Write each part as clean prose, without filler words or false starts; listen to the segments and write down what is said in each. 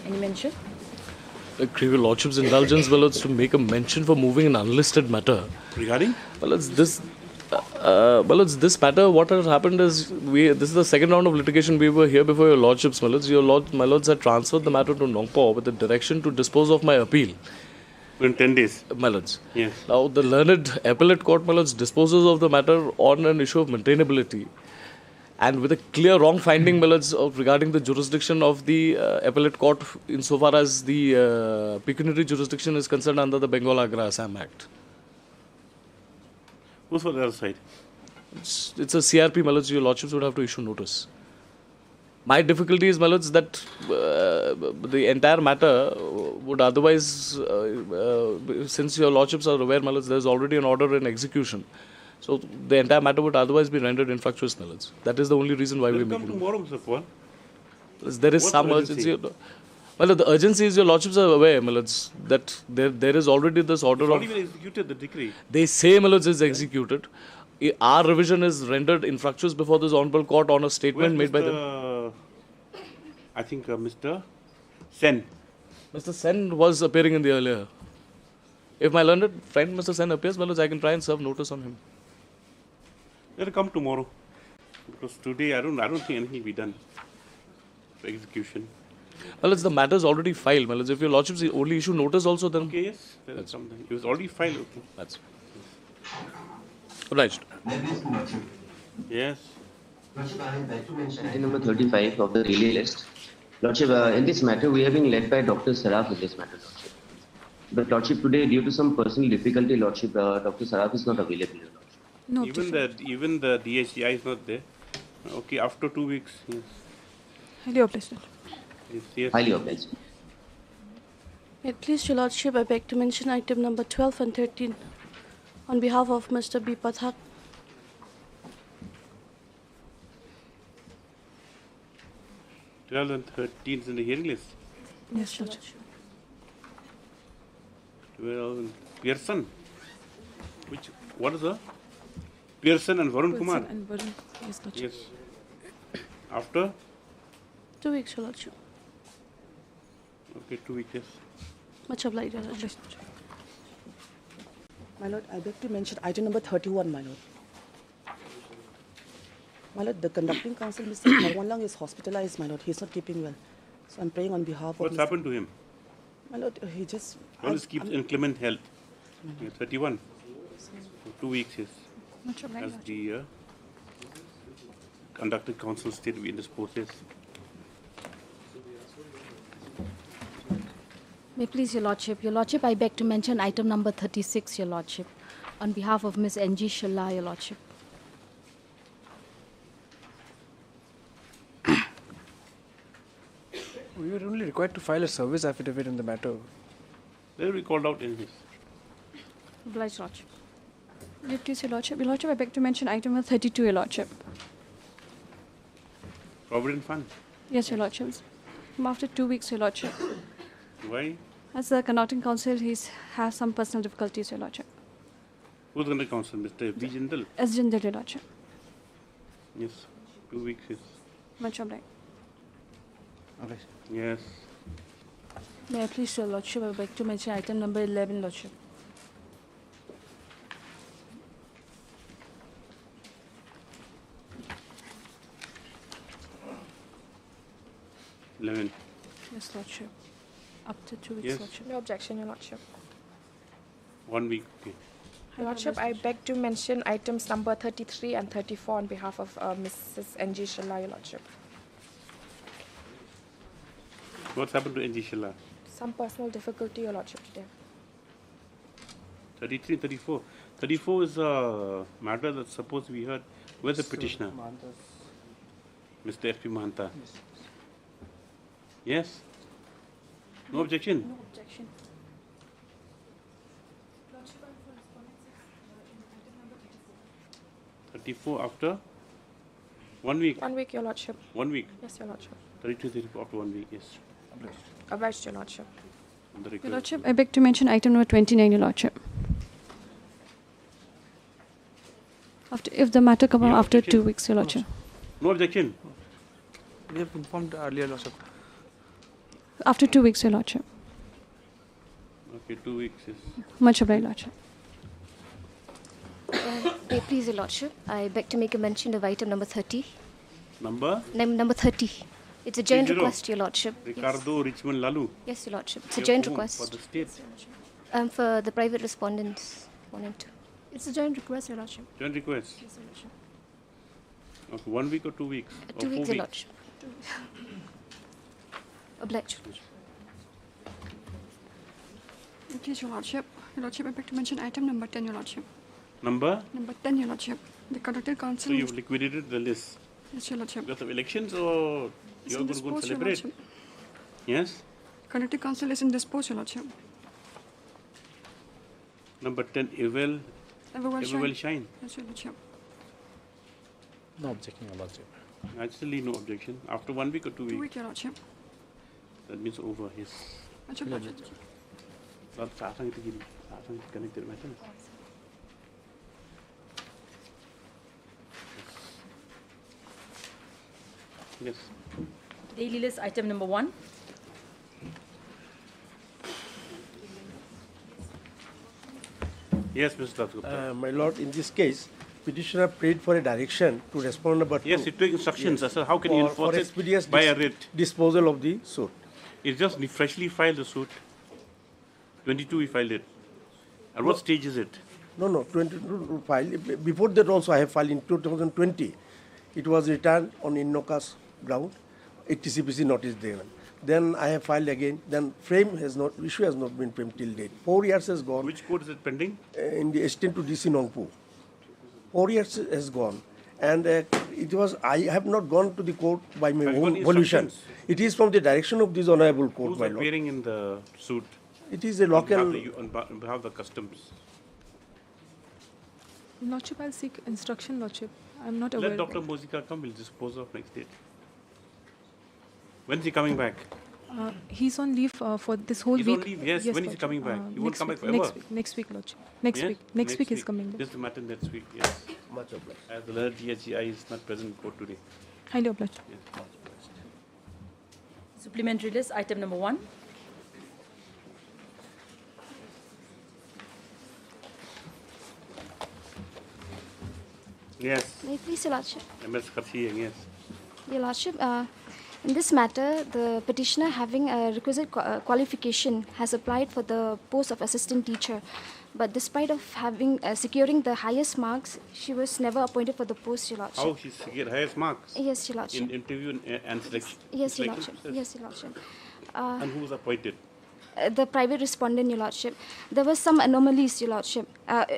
Any mention? Crave your Lordship's indulgence, well, it's to make a mention for moving an unlisted matter. Regarding? Well, it's this. It's this matter. What has happened is this is the second round of litigation. We were here before your Lordships, my lords had transferred the matter to Nongpo with the direction to dispose of my appeal. In 10 days. My lords. Yes. Now the learned appellate court, my lords, disposes of the matter on an issue of maintainability, and with a clear wrong finding, my lords, regarding the jurisdiction of the appellate court insofar as the pecuniary jurisdiction is concerned under the Bengal Agra Assam Act. Who's for the other side? It's a CRP, my lords. Your Lordships would have to issue notice. My difficulty is, my lords, that the entire matter would otherwise, since your Lordships are aware, my lords, there is already an order in execution. So the entire matter would otherwise be rendered infructuous, my lords. That is the only reason why we make it. Come tomorrow, Mr. Paul. There is some urgency. Well, the urgency is your Lordships are aware, my lords, that there is already this order It's of... not even executed, the decree. They say, my lords, is executed. Our revision is rendered infructuous before this honorable court on a statement made by them. I think Mr. Sen. Mr. Sen was appearing in the earlier. If my learned friend Mr. Sen appears, my lords, I can try and serve notice on him. They'll come tomorrow. Because today I don't think anything will be done for execution. Well, it's the matter is already filed, my lords. If your Lordships only issue notice also, then... Okay, yes. There is something. It was already filed. Okay. That's obliged. Yes. Lordship, I would like to mention item number 35 of the relay list. Lordship, in this matter, we have been led by Dr. Saraf in this matter, Lordship. But Lordship, today, due to some personal difficulty, Lordship, Dr. Saraf is not available, Lordship. No. Even the DHI is not there. Okay, after 2 weeks. Yes. Highly obliged. Yes. Highly obliged. Please, Your Lordship, I beg to mention item number 12 and 13 on behalf of Mr. B. Pathak. 12 and 13 is in the hearing list. Yes, Your Lordship. 12 and Pearson. What is the? Pearson and Varun Kumar. And Varun. Yes, Lordship. Yes. After? 2 weeks, Your Lordship. Okay, 2 weeks, yes. Much obliged, Your Lordship. My Lord, I beg to mention item number 31, my Lord. My Lord, the conducting counsel, Mr. Marwanlang, is hospitalized, my Lord. He is not keeping well. So I'm praying on behalf of... What's happened to him? My Lord, he just... Always keeps inclement health. Yeah, 31. For 2 weeks, yes. Much obliged, As Lordship. the conducting counsel stated in this process. May it please Your Lordship. Your Lordship, I beg to mention item number 36, Your Lordship, on behalf of Ms. N.G. Shala, Your Lordship. We were only required to file a service affidavit in the matter. They will be called out in this. Obliged, Lordship. May it please Your Lordship. Your Lordship, I beg to mention item number 32, Your Lordship. Provident Fund. Yes, Your Lordship. After 2 weeks, Your Lordship. Why? As the conducting counsel, has some personal difficulties, Your Lordship. Who's going to counsel? Mr. V. Jindal? As Jindal, Your Lordship. Yes. 2 weeks, yes. Much obliged. Yes. May I please, Your Lordship, I beg to mention item number 11, Lordship. Yes, Lordship. Up to 2 weeks, Yes. Lordship. No objection, Your Lordship. 1 week, okay. Your Lordship, I beg to mention items number 33 and 34 on behalf of Mrs. N.G. Shala, Your Lordship. What's happened to N.G. Shilla? Some personal difficulty, Your Lordship, today. 33, 34. 34 is a matter that's supposed to be heard. Where's the petitioner? Mr. F.P. Mahanta. Yes? No objection? No objection. 34 after 1 week. 1 week, Your Lordship. 1 week. Yes, Your Lordship. 32, 34 after 1 week, yes. Obliged, Your Lordship. On the Your record. Lordship, I beg to mention item number 29, Your Lordship. If the matter comes No after objection. 2 weeks, Your Lordship. No objection? We have informed earlier, Lordship. After 2 weeks, Your Lordship. Okay, 2 weeks is. Much obliged, Lordship. Please, Your Lordship, I beg to make a mention of item number 30. Number? Number 30. It's a joint 30. request, Your Lordship. Ricardo Richmond Lalu. Yes, Your Lordship. It's a Your joint whom? request. For the state. For the private respondents 1 and 2. It's a joint request, Your Lordship. Joint request. Yes, Your Lordship. Okay, 1 week or 2 weeks? 2 or 4 weeks, Your weeks? Lordship. Obliged. Please, Your Lordship. Your Lordship, I beg to mention item number 10, Your Lordship. Number? Number 10, Your Lordship. The conducted council. So you've liquidated the list. Yes, Your Lordship. Because of elections or It's you're in going to go and dispose, Your celebrate? Lordship. Yes? Conducted council is in dispose, Your Lordship. Number 10, Evel Everywhere Shine. Yes, Your Lordship. No objection, Your Lordship. Actually, no objection. After 1 week or 2 2 weeks? weeks, Your Lordship. That means over. Yes. Much obliged. Lord, Sasang itu gini. Sasang itu connected macam. Yes. Daily list item number 1. Yes, Mr. Dasgupta. My lord, in this case, petitioner prayed for a direction to respond number 2. Yes, it took instructions. Yes. How can you enforce it expeditious by a writ? disposal of the suit. It's just freshly filed the suit. 22 we filed it. At what stage is it? No, 22 file. Before that also I have filed in 2020. It was returned on INNOCA's ground. A TCPC notice given. Then I have filed again. Then issue has not been framed till date. 4 years has gone. Which court is it pending? In the extent to DC Nongpu. 4 years has gone. And I have not gone to the court by my own volition. It is from the direction of this honorable court, Who's my lord. appearing in the suit? It is a local. On behalf of the customs. Lordship, I'll seek instruction, Lordship. I'm not aware. Let Dr. Mozika come. We'll dispose of next date. When's he coming back? He's on leave for this whole He's week. on leave, yes. When is he coming back? He won't come back forever. Next week, Lordship. Yes? Next week he's coming back. This is the matter next week, yes. Much obliged. As the learned DHEI is not present in court today. Highly obliged. Yes, much obliged. Supplementary list item number 1. Yes. May I please, Your Lordship? MS Kharsi, yes. Your Lordship, in this matter, the petitioner having a requisite qualification has applied for the post of assistant teacher. But despite of having securing the highest marks, she was never appointed for the post, Your Lordship. How she secured highest marks? Yes, Your Lordship. In interview and selection? Yes, Your selection Lordship. process? Yes, Your Lordship. And who was appointed? The private respondent, Your Lordship. There were some anomalies, Your Lordship.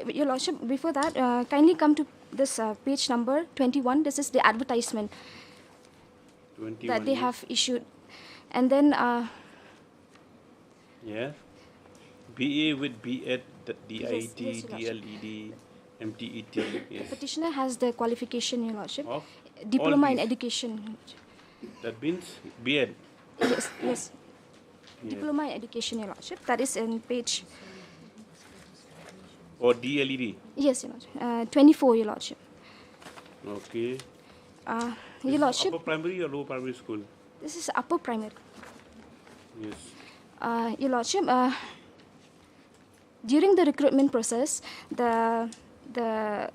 Your Lordship, before that, kindly come to this page number 21. This is the advertisement 21, that they yes. have issued. And then, Yeah. BA with BEd, Yes, DIT, yes, Your Lordship. DLED, MTET, yes. petitioner has the qualification, Your Lordship. Of Diploma all in these. education. That means BEd. Yes, yes. Yes. Diploma in education, Your Lordship. That is in page, Or DLED. yes, Your Lordship. 24, Your Lordship. Okay. Your Lordship, Upper primary or lower primary school? this is upper primary. Yes. Your Lordship, during the recruitment process, the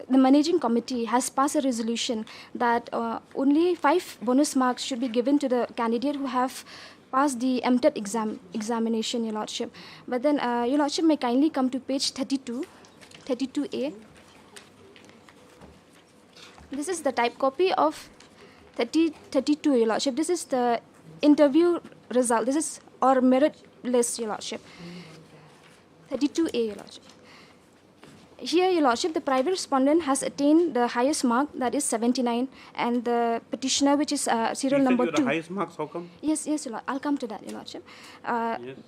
managing committee has passed a resolution that only 5 bonus marks should be given to the candidate who have passed the MTET examination, Your Lordship. But then, Your Lordship may kindly come to page 32A. This is the type copy of 32, Your Lordship. This is the interview result. This is or merit list, Your Lordship. 32A, Your Lordship. Here, Your Lordship, the private respondent has attained the highest mark, that is 79, and the petitioner, which is serial number 2. The highest marks, how come? Yes, Your Lord. I'll come to that, Your Lordship.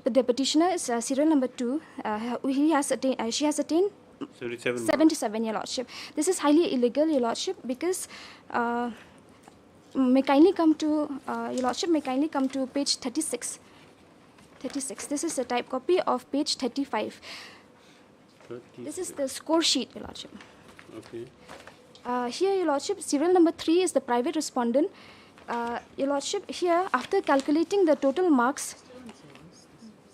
The petitioner is serial number 2. She has attained 77, Your Lordship. This is highly illegal, Your Lordship, because may kindly come to Your Lordship, may kindly come to page 36. 36. This is a type copy of page 35. 36. This is the score sheet, Your Lordship. Okay. Here, Your Lordship, serial number 3 is the private respondent. Your Lordship, here, after calculating the total marks,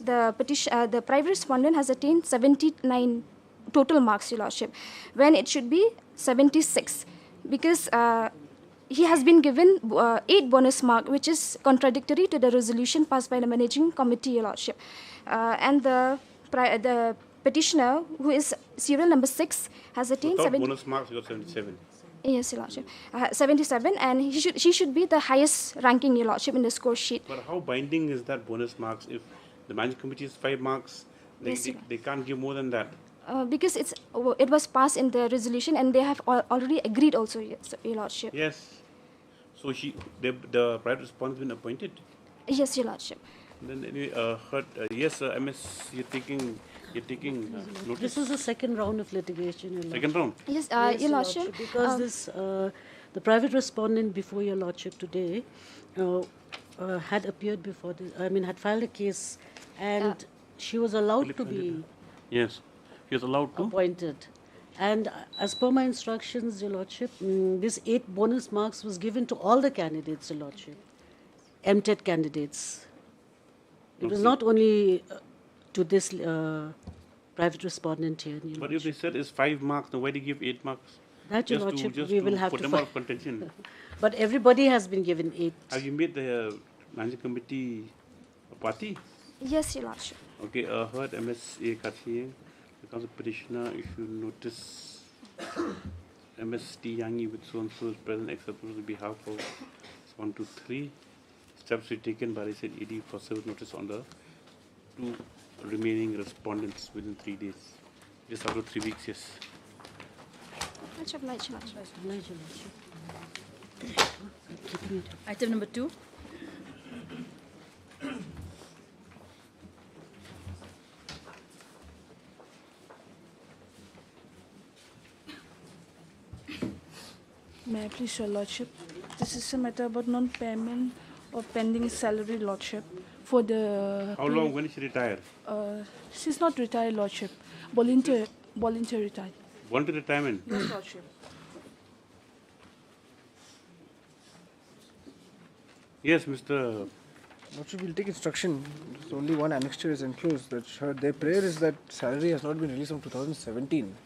the private respondent has attained 79 total marks, Your Lordship, when it should be 76, because he has been given 8 bonus marks, which is contradictory to the resolution passed by the managing committee, Your Lordship. And the petitioner, who is serial number 6, has attained Without bonus marks, you got 77. Yes, Your Lordship. 77, and she should be the highest ranking, Your Lordship, in the score sheet. But how binding is that bonus marks if the managing committee is 5 marks? They can't give more than that. Because it was passed in the resolution, and they have already agreed also, Your Lordship. Yes. So the private respondent has been appointed. Yes, Your Lordship. Then anyway, yes, MS, you're taking notice. This is the second round of litigation, Your Lordship. Second round? Yes, Yes, Your Lordship. Because the private respondent before Your Lordship today had appeared before this, had filed a case, and she was allowed to be Yes, she was allowed to appointed. And as per my instructions, Your Lordship, this 8 bonus marks was given to all the candidates, Your Lordship, MTET candidates. It was not only to this private respondent here. Your But if they said it's 5 marks, then why do you give 8 marks? That, Your Lordship, we will have put to them out of contention. But everybody has been given 8. Have you made the managing committee a party? Yes, Your Lordship. Okay, heard MSA Kathiye, the council petitioner, if you notice MST Yangi with so-and-so is present except on behalf of 1, 2, 3. Steps were taken by the said ED for service notice on the 2 remaining respondents within 3 days. Just after 3 weeks, yes. Item number 2. May I please, Your Lordship? This is a matter about non-payment of pending salary, Lordship. For the How long? When is she retired? She's not retired, Lordship. Volunteer retired. Voluntary retirement? Yes, Lordship. Yes, Mr. Lordship, we'll take instruction. There's only one annexure is enclosed. Their prayer is that salary has not been released from 2017.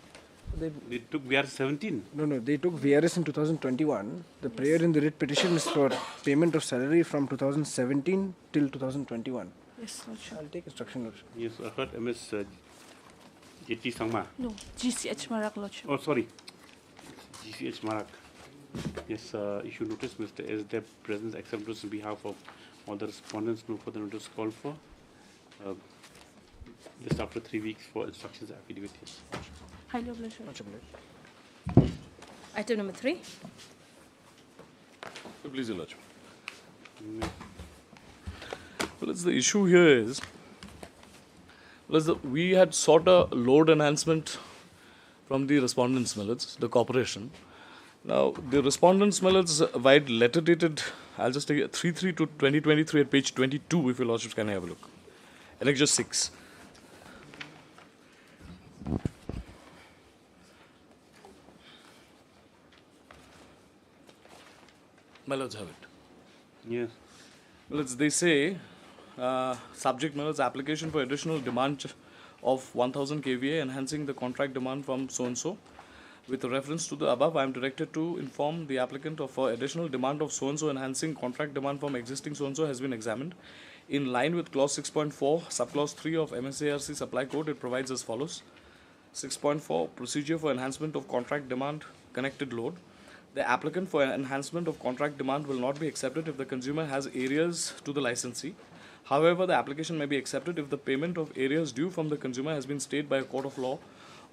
They took VRS 17? No, they took VRS in 2021. The prayer in the writ petition is for payment of salary from 2017 till 2021. Yes, Lordship. I'll take instruction, Lordship. Yes, I heard MS JT Sangma. No, GCH Marak, Lordship. Oh, sorry. GCH Marak. Yes, issue notice, Mr. SDEP presents acceptance on behalf of all the respondents. No further notice called for. Just after 3 weeks for instructions affidavit. Yes. Highly obliged. Item number 3. Please, Your Lordship. Well, the issue here is, we had sought a load enhancement from the respondents, the corporation. Now, the respondents, wide letter dated, I'll just take it, 3/3 to 2023 at page 22, if Your Lordships can have a look. Annexure 6. My lords have it. Yes. Well, they say, subject application for additional demand of 1000 kVA enhancing the contract demand from so-and-so. With reference to the above, I am directed to inform the applicant of additional demand of so-and-so enhancing contract demand from existing so-and-so has been examined. In line with clause 6.4, subclause 3 of MSARC supply code, it provides as follows. 6.4, procedure for enhancement of contract demand connected load. The applicant for enhancement of contract demand will not be accepted if the consumer has arrears to the licensee. However, the application may be accepted if the payment of arrears due from the consumer has been stayed by a court of law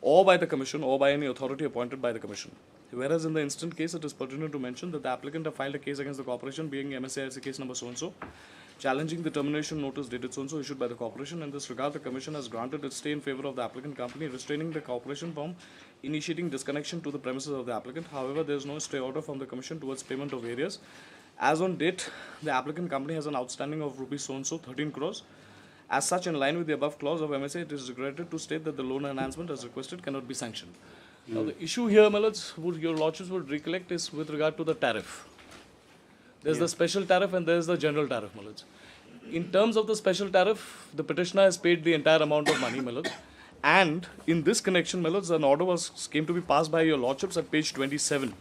or by the Commission or by any authority appointed by the Commission. Whereas in the instant case, it is pertinent to mention that the applicant have filed a case against the corporation, being MSARC case number so-and-so, challenging the termination notice dated so-and-so issued by the corporation. In this regard, the Commission has granted its stay in favour of the applicant company, restraining the corporation from initiating disconnection to the premises of the applicant. However, there is no stay order from the Commission towards payment of arrears. As on date, the applicant company has an outstanding of rupees so-and-so 13 crores. As such, in line with the above clause of MSA, it is regretted to state that the loan enhancement as requested cannot be sanctioned. Now, the issue here, my lords, your lordships would recollect, is with regard to the tariff. There's the special tariff and there's the general tariff, my lords. In terms of the special tariff, the petitioner has paid the entire amount of money, my lords. And in this connection, my lords, an order came to be passed by your lordships at page 27,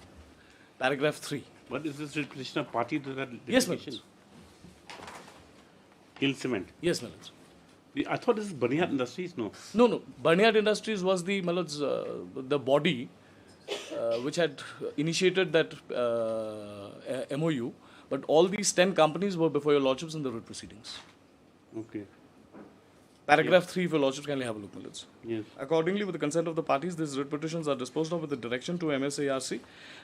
paragraph 3. But is this petitioner party to that Yes, my litigation? lords. Hill Cement. Yes, my lords. I thought this is Barnyard Industries, no? No. Barnyard Industries was the, my lords, the body which had initiated that MOU. But all these 10 companies were before your lordships in the writ proceedings. Okay. Paragraph 3, if your lordships kindly have a look, my lords. Yes. Accordingly, with the consent of the parties, these writ petitions are disposed of with the direction to MSARC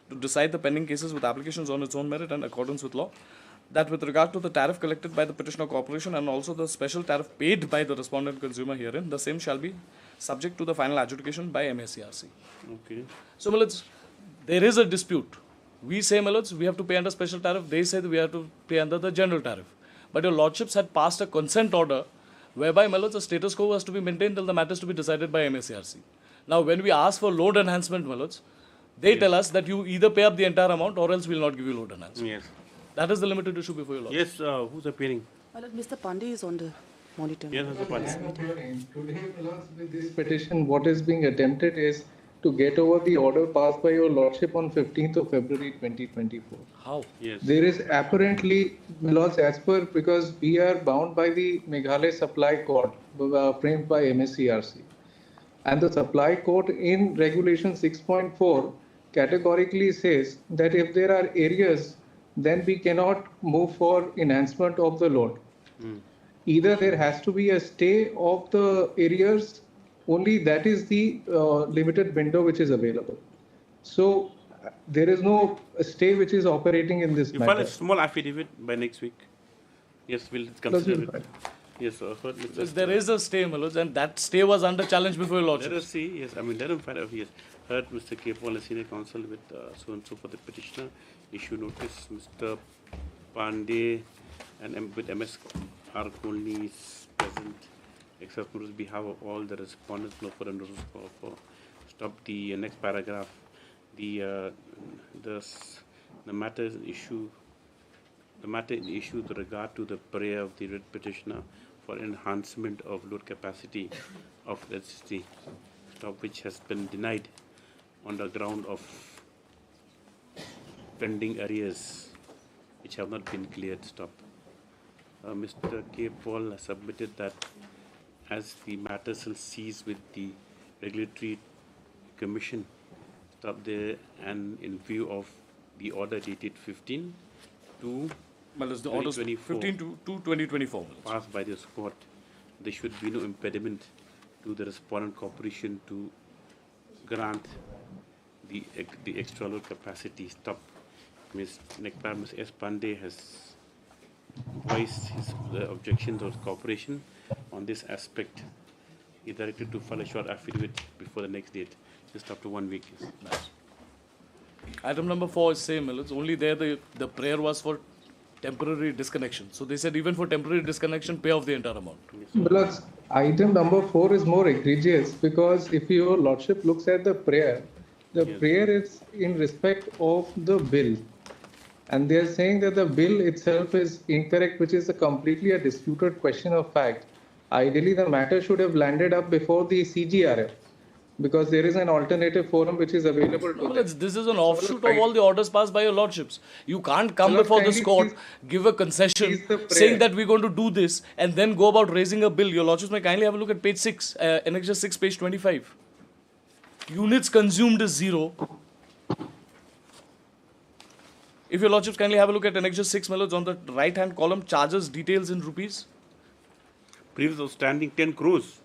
to decide the pending cases with applications on its own merit and accordance with law. That with regard to the tariff collected by the petitioner corporation and also the special tariff paid by the respondent consumer herein, the same shall be subject to the final adjudication by MSARC. Okay. So, my lords, there is a dispute. We say, my lords, we have to pay under special tariff. They say that we have to pay under the general tariff. But your lordships had passed a consent order whereby, my lords, the status quo was to be maintained till the matter is to be decided by MSARC. Now, when we ask for load enhancement, my lords, they tell us that you either pay up the entire amount or else we will not give you load enhancement. Yes. That is the limited issue before your lordships. Yes, who's appearing? My lord, Mr. Pandey is on the monitor. Yes, Mr. Pandey. Today, with this petition, what is being attempted is to get over the order passed by your lordship on 15th of February 2024. How? Yes. There is apparently, my lords, as per, because we are bound by the Meghalaya Supply Code framed by MSCRC. And the Supply Code in Regulation 6.4 categorically says that if there are areas, then we cannot move for enhancement of the load. Either there has to be a stay of the areas, only that is the limited window which is available. So there is no stay which is operating in this You matter. file a small affidavit by next week. Yes, we'll consider it. Yes, sir. Yes, there is a stay, my lords, and that stay was under challenge before your lordships. Let us see. Yes, I mean, let him file. Yes, heard Mr. K. Paul, a senior counsel with so and so for the petitioner. Issue notice. Mr. Pandey and with MS R. Colney is present. Except on behalf of all the respondents, no further notice for stop the next paragraph. The matter is issue. The matter in issue with regard to the prayer of the writ petitioner for enhancement of load capacity of electricity, stop which has been denied on the ground of pending arrears which have not been cleared. Stop. Mr. K. Paul has submitted that as the matter shall cease with the regulatory commission, stop there, and in view of the order dated 15 to Well, it's the orders 15 to 2024. Passed by this court, there should be no impediment to the respondent corporation to grant the extra load capacity. Stop. Ms. S. Pandey has voiced his objections of corporation on this aspect. He directed to file a short affidavit before the next date, just after 1 week. Nice. Item number 4 is same, it's only there the prayer was for temporary disconnection. So they said even for temporary disconnection, pay off the entire amount. Because item number 4 is more egregious, because if your lordship looks at the prayer, prayer is in respect of the bill. And they are saying that the bill itself is incorrect, which is completely a disputed question of fact. Ideally, the matter should have landed up before the CGRF, because there is an alternative forum which is available to them. This is an offshoot of all the orders passed by your lordships. You can't come before this court, give a concession, saying that we're going to do this, and then go about raising a bill. Your lordships may kindly have a look at page 6, Annexure 6, page 25. Units consumed is 0. If your lordships kindly have a look at Annexure 6, my lords, on the right-hand column, charges details in rupees. Previous outstanding 10 crores.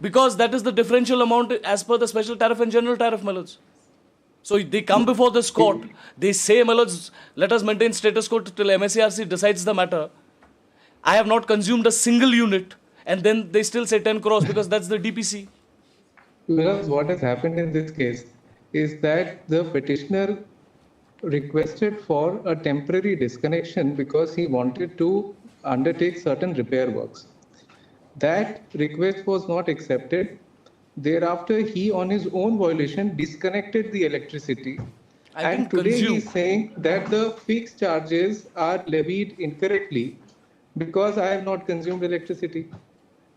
Because that is the differential amount as per the special tariff and general tariff, my lords. So they come before this court, they say, my lords, let us maintain status quo till MSCRC decides the matter. I have not consumed a single unit, and then they still say 10 crores because that's the DPC. Because what has happened in this case is that the petitioner requested for a temporary disconnection because he wanted to undertake certain repair works. That request was not accepted. Thereafter, he on his own violation disconnected the electricity. And today he is saying that the fixed charges are levied incorrectly because I have not consumed electricity.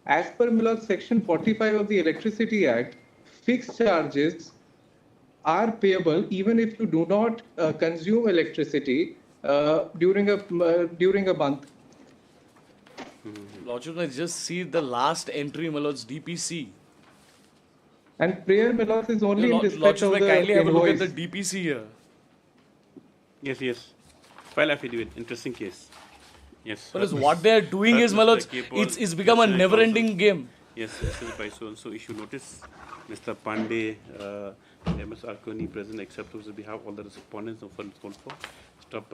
As per Milord Section 45 of the Electricity Act, fixed charges are payable even if you do not consume electricity during a month. Lordship, I just see the last entry, my lords, DPC. And prayer, my lords, is only in respect Lordship, of the kindly have a look at invoice. the DPC here. Yes, yes. File affidavit. Interesting case. Yes. Well, what they are doing is, my lords, it's become a never-ending game. Yes, assessed by so-and-so issue notice. Mr. Pandey, MS Arkoni, present, accept on behalf of all the respondents of funds called for. Stop.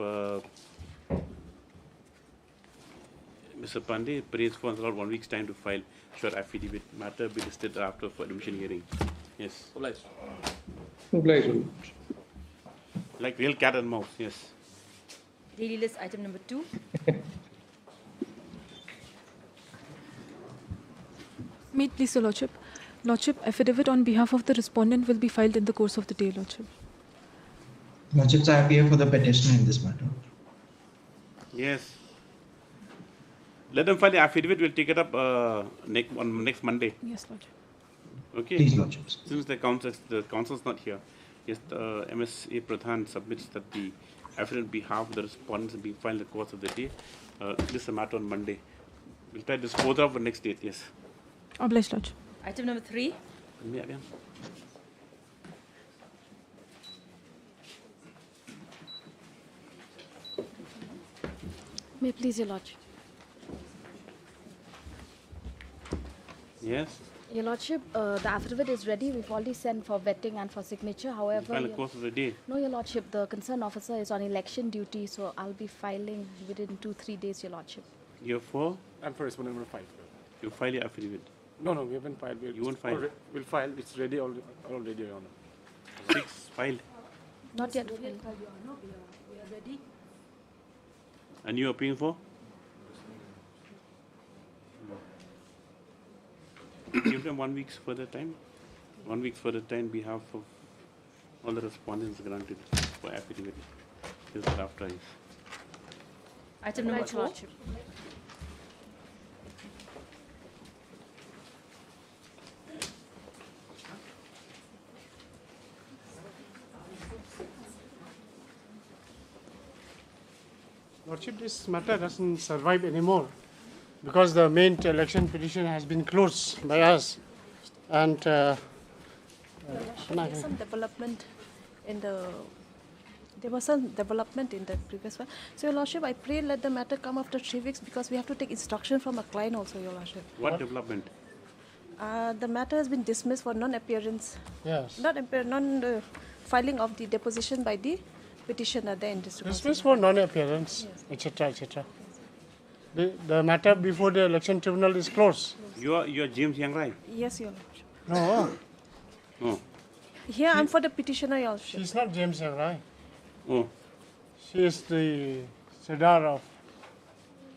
Mr. Pandey, praise funds allowed 1 week's time to file short affidavit. Matter be listed after for admission hearing. Yes. Obliged. Obliged. Like real cat and mouse. Yes. Daily list item number 2. Meet, please, Your Lordship. Lordship, affidavit on behalf of the respondent will be filed in the course of the day, Lordship. Lordships, I appear for the petitioner in this matter. Yes. Let them file the affidavit. We'll take it up next Monday. Yes, Lordship. Okay. Please, Lordships. Since the counsel's not here, yes, the MSA Pradhan submits that the affidavit on behalf of the respondents will be filed in the course of the day. This is a matter on Monday. We'll try to dispose of the next date. Yes. Obliged, Lordship. Item number 3. May please, Your Lordship. Yes. Your Lordship, the affidavit is ready. We've already sent for vetting and for signature. However, File the course of the day. no, Your Lordship, the concerned officer is on election duty, so I'll be filing within 2-3 days, Your Lordship. You're for? I'm for respondent number 5. You file your affidavit. No, we haven't filed. You won't file? We'll file. It's ready already, Your Honor. 6 filed. Not yet filed. We are ready. And you are appealing for? Give them 1 week's further time. 1 week's further time on behalf of all the respondents granted for affidavit. This is after is. Item number 4. Lordship, this matter doesn't survive anymore because the main election petition has been closed by us. And There's some development in the. There was some development in the previous one. So, Your Lordship, I pray let the matter come after 3 weeks because we have to take instruction from a client also, Your Lordship. What development? The matter has been dismissed for non-appearance. Yes. Filing of the deposition by the petitioner there in this. Dismissed for non-appearance, etc., etc. The matter before the election tribunal is closed. You are James Yangrai? Yes, Your Lordship. No. No. Here I'm for the petitioner, Your Lordship. She's not James Yangrai. Oh. She is the Siddhar of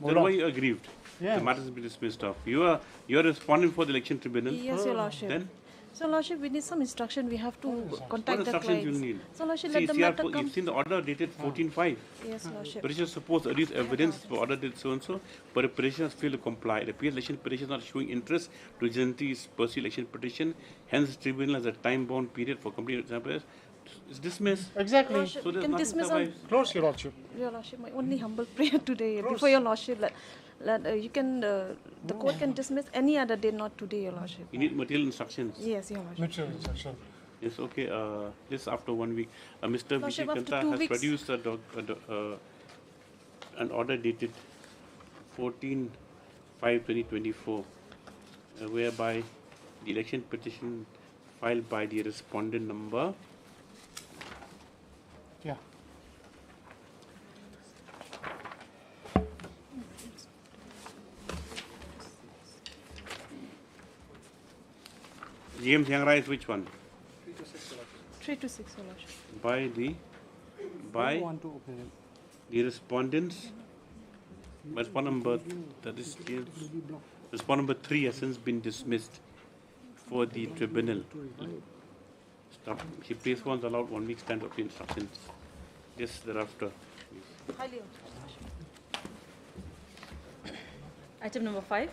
Then why you are aggrieved? Yes. The matter has been dismissed off. You are responding for the election tribunal? Yes, Your Lordship. Then? So, Lordship, we need some instruction. We have to contact What the instructions clients. you need? So, Lordship, See, let the matter CR4, come. you've seen the order dated 14/5. Yes, Lordship. Petitioner supposed at least evidence for order dated so-and-so, but the petitioner has failed to comply. It appears election petition is not showing interest to gentities pursue election petition. Hence, tribunal has a time-bound period for complete examples. It's dismissed. Exactly. Lordship, So you there's can nothing dismiss survives. on. Close, Your Lordship. Your Lordship, my only humble prayer today before Your Lordship. You can, the court can dismiss any other day, not today, Your Lordship. You need material instructions. Yes, Your Lordship. Material instruction. Yes, okay. This after 1 week. Mr. Lordship, Vijay after Kanta 2 has weeks. produced an order dated 14/5/2024, whereby the election petition filed by the respondent number. Yeah. James Yangrai is which one? 3 to 6, Your Lordship. By the respondents. Respondent number, that is respondent number 3 has since been dismissed for the tribunal. Stop. He placed ones allowed 1 week's time to obtain instructions. Yes, thereafter. Highly authorized. Item number 5.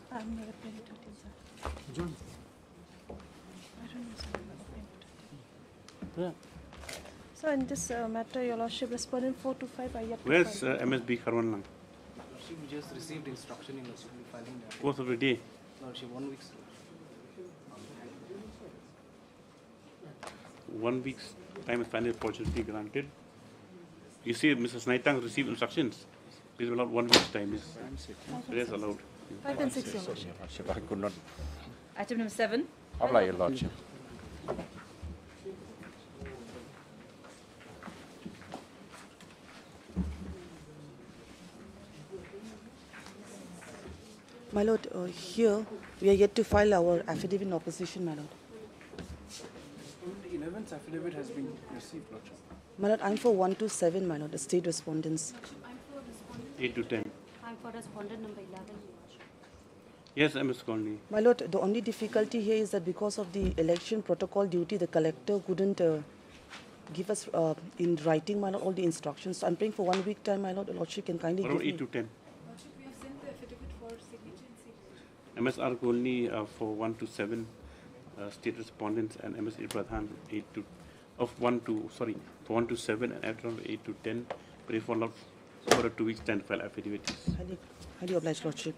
I'm never paying 13, sir. John. I don't know, sir. I'm never paying 13. Yeah. So in this matter, Your Lordship, respondent 4 to 5 are yet to Where's file. MSB Karwanlang? Lordship, we just received instruction in Lordship filing that. Course of the day. Lordship, 1 week's. 1 week's time is final opportunity granted. You see, Mrs. Naitang received instructions. Please allow 1 week's time. It is allowed. 5 and 6, Your Lordship. I could not. Item number 7. Apply, Your Lordship. My Lord, here we are yet to file our affidavit in opposition, my Lord. The 11th affidavit has been received, Lordship. My Lord, I'm for 1 to 7, my Lord, the state respondents. 8 to 10. I'm for respondent number 11. Yes, MS Conley. My Lord, the only difficulty here is that because of the election protocol duty, the collector couldn't give us in writing, my Lord, all the instructions. So I'm praying for 1 week time, my Lord. The Lordship can kindly What give about me. 8 to 10? Lordship, we have sent the affidavit for signature and seal. MSR Golni for 1 to 7 state respondents, and MS Pradhan 8 to of 1 to sorry for 1 to 7 and after 8 to 10. Pray for love for a 2 weeks time to file affidavits. Highly obliged, Lordship.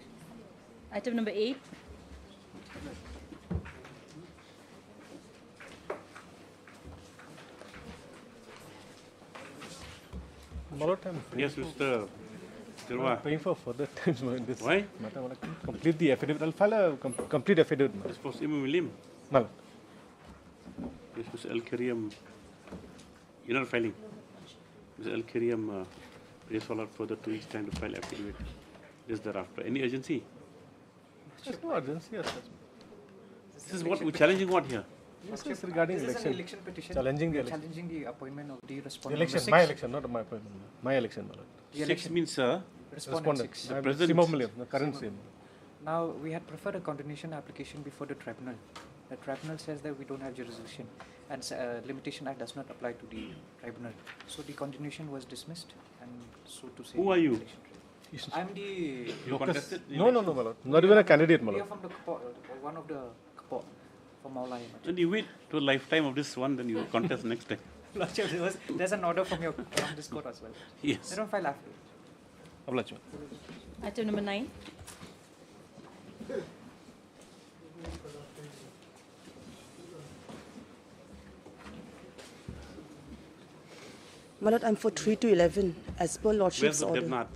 Item number 8. Yes, Mr. Tirwa. Paying for further times in this Why? matter. Complete the affidavit. I'll file a complete affidavit. It's for Imam William. Mal. Yes, Mr. Al Karim. You're not filing. Mr. Al Karim, please follow up for the 2 weeks time to file affidavit. This thereafter. Any urgency? There's no urgency as such. This is what we're challenging. What here? This is regarding This is election. an election petition. Challenging the We are election. challenging the appointment of the The respondent. election, number my 6. election, not my appointment. My election, my lord. The 6 election means respondent 6. The present. Simam William, the current CM. Now, we had preferred a continuation application before the tribunal. The tribunal says that we don't have jurisdiction and Limitation Act does not apply to the tribunal. So the continuation was dismissed and so to say. Who are you? I'm the... You contested? No, my lord. Not even a candidate, my We are lord. from the Kapor, one of the Kapor from Maulaya. Then you wait to a lifetime of this one, then you contest next time. Lordship, there's an order from this court as well. Yes. They don't file affidavit. Obliged. Item number 9. My Lord, I'm for 3 to 11 as per Where's Lordship's the order. Devnath?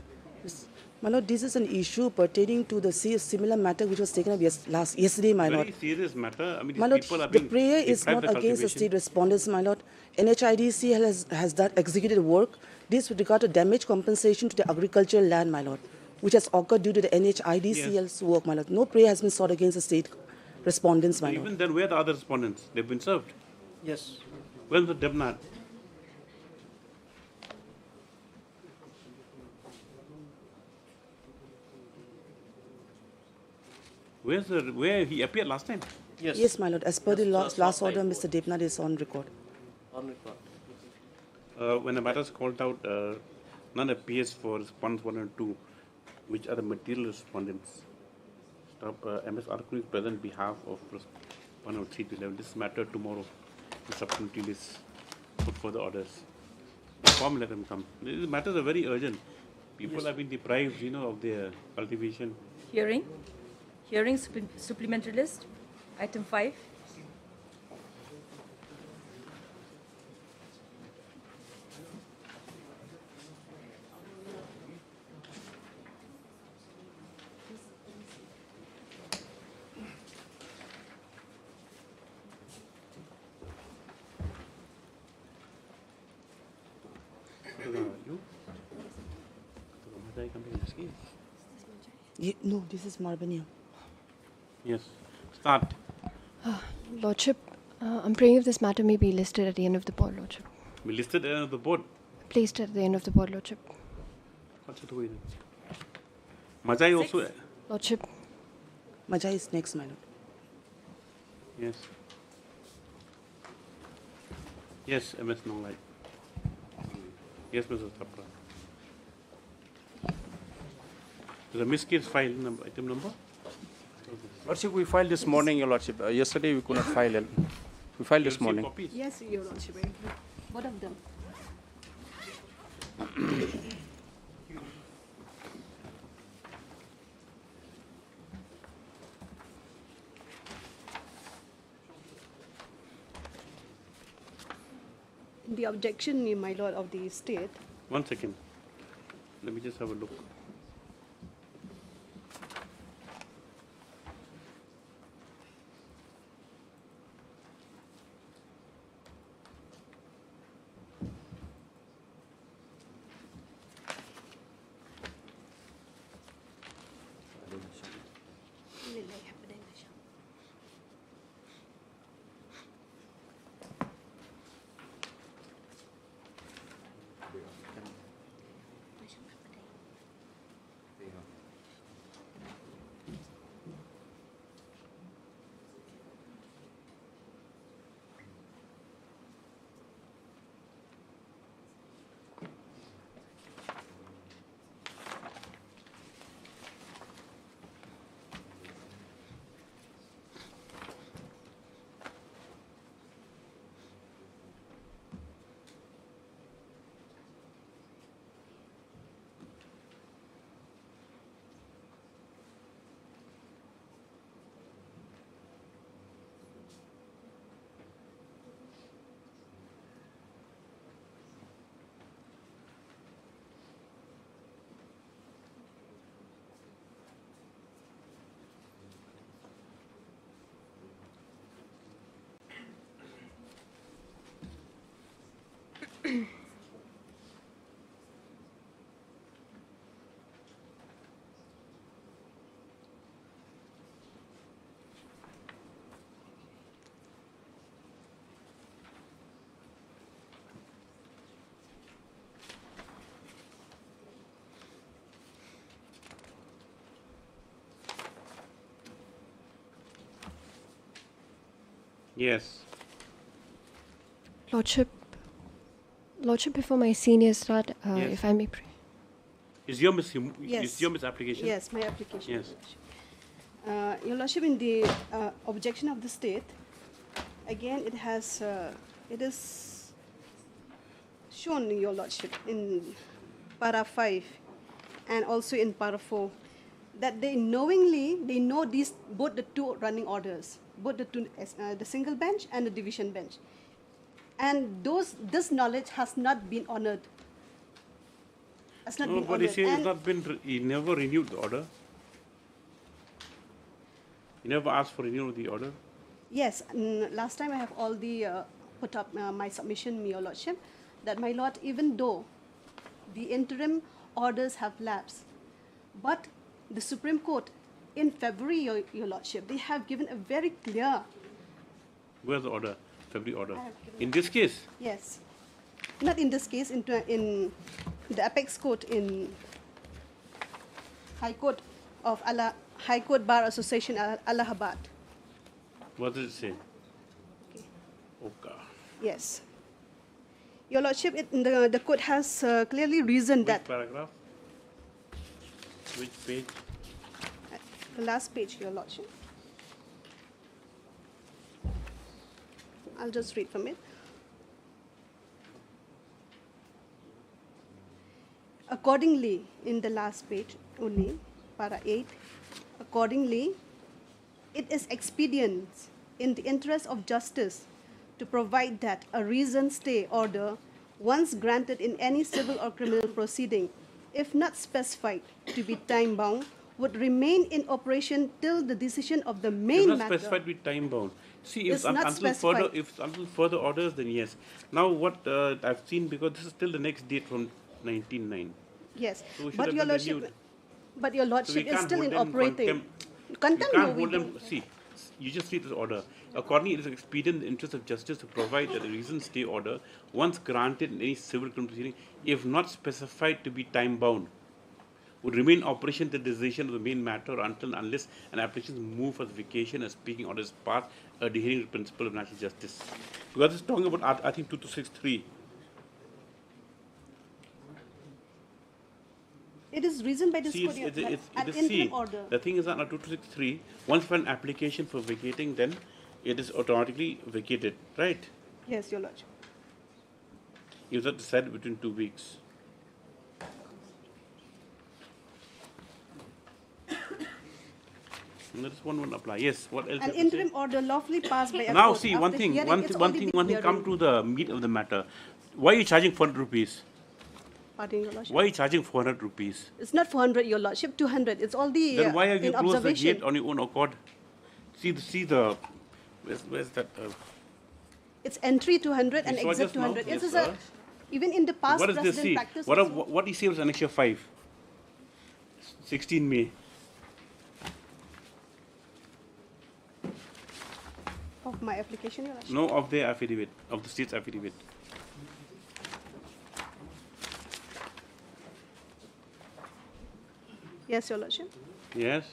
My Lord, this is an issue pertaining to the similar matter which was taken up yesterday, my Lord. Very serious matter. I mean, My these Lord, people are the being prayer is deprived not of against the cultivation. state respondents, my Lord. NHIDC has executed work. This with regard to damage compensation to the agricultural land, my Lord, which has occurred due to the NHIDCL's work, my Lord. No prayer has been sought against the state respondents, my Lord. Even then, where are the other respondents? They've been served. Yes. Where's the Devnath? Where he appeared last time? Yes, my Lord. As per the last order, Mr. Devnath is on record. On record. When the matter is called out, none appears for response 1 and 2, which are the material respondents. Stop. MS Arkun is present behalf of 1 or 3 to 11. This matter tomorrow. The subcommittee list put for the orders. Inform, let them come. These matters are very urgent. People have been deprived, of their cultivation. Hearing. Hearing supplementary list. Item 5. You? No, this is Marbania. Yes. Start. Lordship, I'm praying if this matter may be listed at the end of the board, Lordship. We listed the board. Placed at the end of the board, Lordship. What's it doing? Majai also. Lordship. Majai is next, my Lord. Yes. Yes, MS Nonglai. Yes, Mrs. Thapra. The missed case file number, item number? Lordship, we filed this morning, Your Lordship. Yesterday we could not file it. We filed this morning. Yes, Your Lordship. Both of them. The objection, my lord, of the state. 1 second. Let me just have a look. Yes. Lordship, before my seniors start, Yes. if I may pray. Is your Yes. is your misapplication? Yes, my application. Yes. Your Lordship, in the objection of the state, again it is shown, Your Lordship, in para 5 and also in para 4 that they know both the two running orders, both the single bench and the division bench, and this knowledge has not been honoured. Has not No, been but he honoured. says And he never renewed the order. He never asked for renewal of the order. yes, last time I have all the put up my submission, Your Lordship, that my Lord, even though the interim orders have lapsed, but the Supreme Court in February, Your Lordship, they have given a very clear. Where's the order? February order. In this case, Yes, not in this case, in the apex court in High Court of High Court Bar Association, Allahabad. what does it say? Okay. Yes. Your Lordship, the court has clearly reasoned Which that. paragraph? Which page? The last page, Your Lordship. I'll just read from it. Accordingly, in the last page only, para 8, accordingly, it is expedient in the interest of justice to provide that a reasoned stay order, once granted in any civil or criminal proceeding, if not specified to be time-bound, would remain in operation till the decision of the main It's not matter. specified with time bound. See, It's not specified. until further orders, then yes. Now what I've seen, because this is still the next date from 19/9. Yes, So we should but have Your been Lordship, renewed. but Your So we Lordship is can't still hold in them operating. Contempt, no, you can't we hold them. don't. See, you just read this order. Accordingly, it is expedient in the interest of justice to provide that the reasoned stay order, once granted in any civil criminal proceeding, if not specified to be time bound, would remain in operation till the decision of the main matter until unless an application is moved for vacation and speaking orders passed adhering to the principle of national justice. Because it's talking about, I think, 2263. It is reasoned by this court. An interim order. The thing is that under 2263, once for an application for vacating, then it is automatically vacated, right? Yes, Your Lordship. You have to decide within 2 weeks. And there's one apply. Yes. What else? An interim order lawfully passed by a now court. see After one thing. hearing, One it's thing. already Come to the meat of the matter. Why are you charging 400 rupees? Pardon, Your Lordship. Why are you charging 400 rupees? It's not 400, Your Lordship. 200. It's all the Then why have you in closed the observation. gate on your own accord? See the. Where's that? It's entry 200 and You saw exit just now? 200. Yes, This is sir. even in the past What does this precedent say? practice. What he says Annexure 5? 16 May. Of my application, Your Lordship. No, of the affidavit, of the state's affidavit. Yes, Your Lordship. Yes.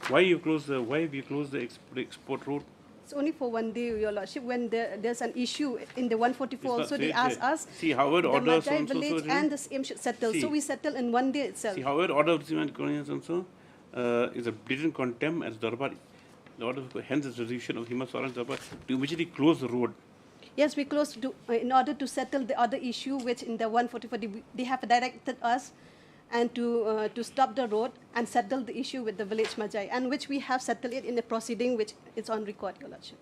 Why have you closed the export road? It's only for 1 day, Your Lordship. When there's an issue in the 144, also they ask us. See, however, the order Majai village and the same should settle. So we settle in 1 day itself. See, however, order of the colonials also is a blatant contempt as Darbar. The order hence the resolution of Hima Soran Darbar to immediately close the road. Yes, we closed in order to settle the other issue, which in the 144 they have directed us and to stop the road and settle the issue with the village Majai, and which we have settled it in a proceeding which is on record, Your Lordship.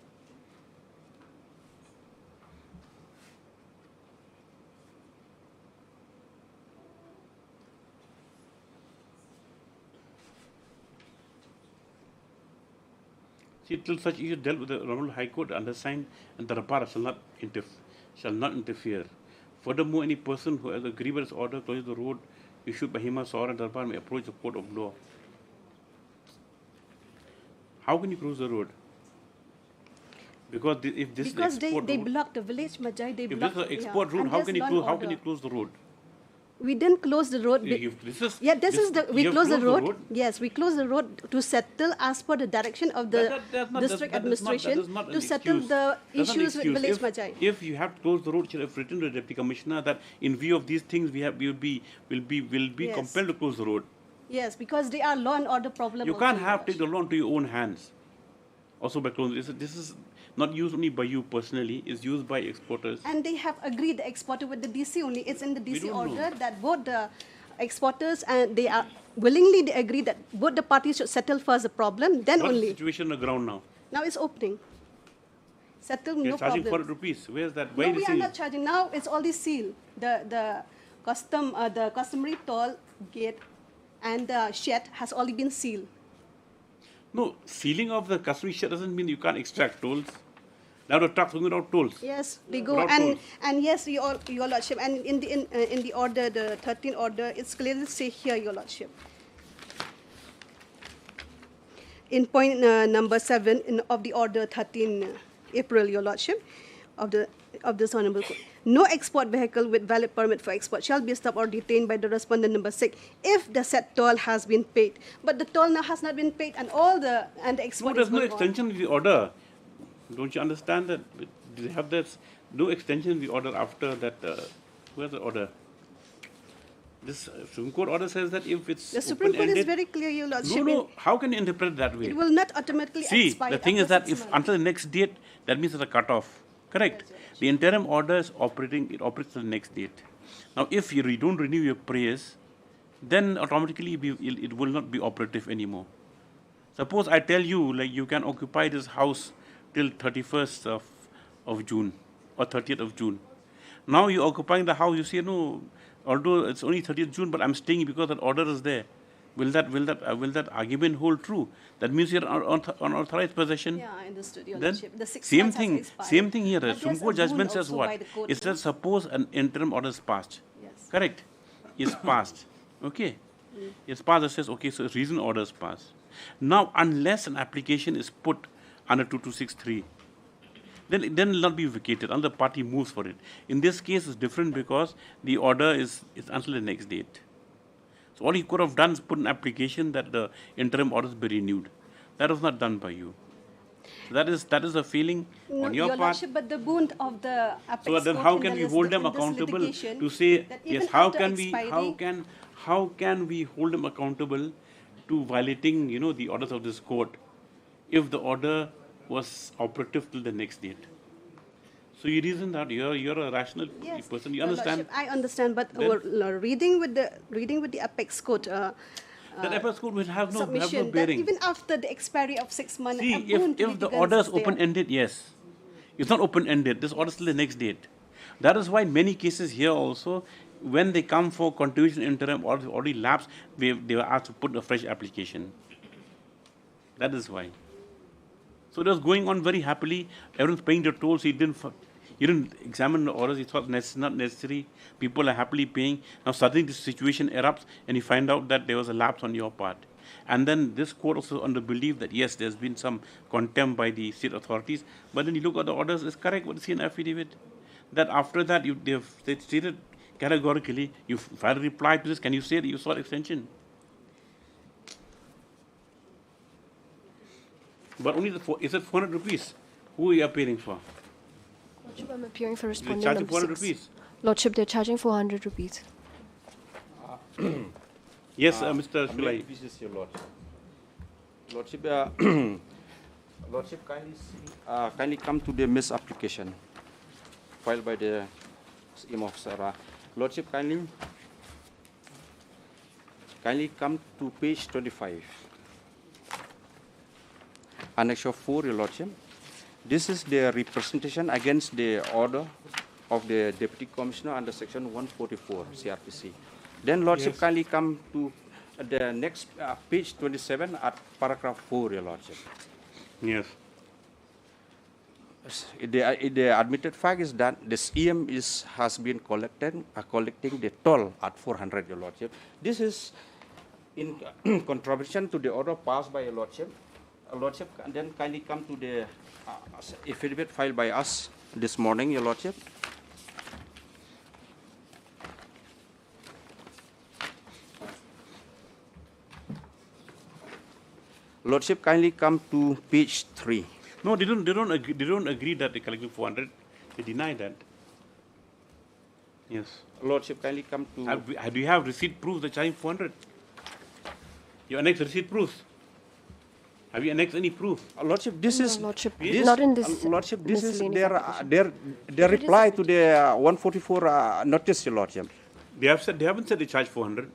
See, till such issue dealt with the Honorable High Court undersigned and the Darbar shall not interfere. Furthermore, any person who has a grievous order closes the road issued by Hima Soran and Darbar may approach the court of law. How can you close the road? Because if this because is the export they road, block the village Majai, they if block. this is an export road, and how there's can you law close? and How can you order. close the road? We didn't close the road. We closed the the road. road? Yes, we closed the road to settle as per the direction of the district administration to settle the issues with village Majai. If you have to close the road, you should have written to the deputy commissioner that in view of these things we will be Yes. compelled to close the road. Yes, because they are law and order problem. You also, can't Your have take the law into your own hands. Also by closing this is not used only by you personally, it's used by exporters. And they have agreed, the exporter, with the DC only. It's in the DC don't order know. that both the exporters and they are willingly they agree that both the parties should settle first the problem, then What's only. the situation on the ground now? Now it's opening. Settle, You're no charging problem. 400 rupees. Where's that? Why No, is we it are sealed? not charging. Now it's already sealed. The customary toll gate and the shed has already been sealed. No, sealing of the customary shed doesn't mean you can't extract tolls. Now the trucks going without tolls. Yes, they go Without tolls. and yes, your lordship, and in the order, the 13th order, it's clearly say here, your lordship. In point number 7 of the order 13 April, your lordship, of this honorable court. No export vehicle with valid permit for export shall be stopped or detained by the respondent number 6 if the said toll has been paid. But the toll now has not been paid, and the export. No, there's is no going on. extension of the order. Don't you understand that? They have this no extension of the order after that. Where's the order? This Supreme Court order says that if it's The Supreme Court is open-ended- very clear, your lordship. No. How can you interpret it that way? It will not automatically See, expire. the thing is after that 6 if months. until the next date, that means it's a cut-off. Correct? The interim order is operating, it operates till the next date. Now, if you don't renew your prayers, then automatically it will not be operative anymore. Suppose I tell you, like, you can occupy this house till 31st of June or 30th of June. Now you're occupying the house, you say, no, although it's only 30th June, but I'm staying because that order is there. Will that argument hold true? That means you're unauthorized possession. Yeah, I understood, Your Then Lordship. The 6 same months has thing. expired. Same thing here. But there's Supreme Court a rule judgment says also what? by the court, It no? says suppose an interim order is passed. Yes. Correct. Is passed. Okay. It's passed. It says okay. So reason order is passed. Now, unless an application is put under 2263. Then it will not be vacated, and the party moves for it. In this case, it's different because the order is until the next date. So all you could have done is put an application that the interim orders be renewed. That was not done by you. So that is a feeling on your part. Lordship, but the boon of the apex So then, court how in can the we hold lit- them in this accountable litigation to say that yes? even How after can we? expiry- How can we hold them accountable to violating the orders of this court if the order was operative till the next date? So you reason that you're a rational person. You Your understand? Lordship, I understand, but Then- reading with the apex court. The apex court will have no submission that bearing. even after the expiry of 6 months, See, a boon to if the litigants order is is there. open-ended, yes. It's not open-ended. This order is till the next date. That is why in many cases here also, when they come for continuation interim or already lapsed, they were asked to put a fresh application. That is why. So it was going on very happily. Everyone's paying their tolls. He didn't examine the orders. He thought it's not necessary. People are happily paying. Now suddenly this situation erupts and you find out that there was a lapse on your part. And then this court also under belief that yes, there's been some contempt by the state authorities. But then you look at the orders, it's correct what you see in affidavit. That after that they stated categorically, you filed a reply to this, can you say that you sought extension? But only is it 400 rupees? Who are you appearing for? Lordship, I'm appearing for They're respondent charging number 400 6. rupees. Lordship, they're charging 400 rupees. Yes, Mr. Shulai. This is your Lordship. Lordship, Lordship, kindly come to the misapplication filed by the scheme officer. Lordship, kindly come to page 25. Annexure 4, your Lordship. This is the representation against the order of the Deputy Commissioner under section 144 CRPC. Then Lordship, Yes. kindly come to the next page 27 at paragraph 4, your Lordship. Yes. The admitted fact is that the CM has been collecting the toll at 400, your Lordship. This is in contravention to the order passed by your Lordship. Lordship, and then kindly come to the affidavit filed by us this morning, your Lordship. Lordship, kindly come to page 3. No, they don't agree that they collected 400. They deny that. Yes. Lordship, kindly come to. Do you have receipt proof they're charging 400? You annex receipt proofs. Have you annexed any proof? Lordship, this is Lordship, this, not in this Lordship, this is miscellaneous their reply to the 144 notice, your Lordship. They haven't said they charge 400.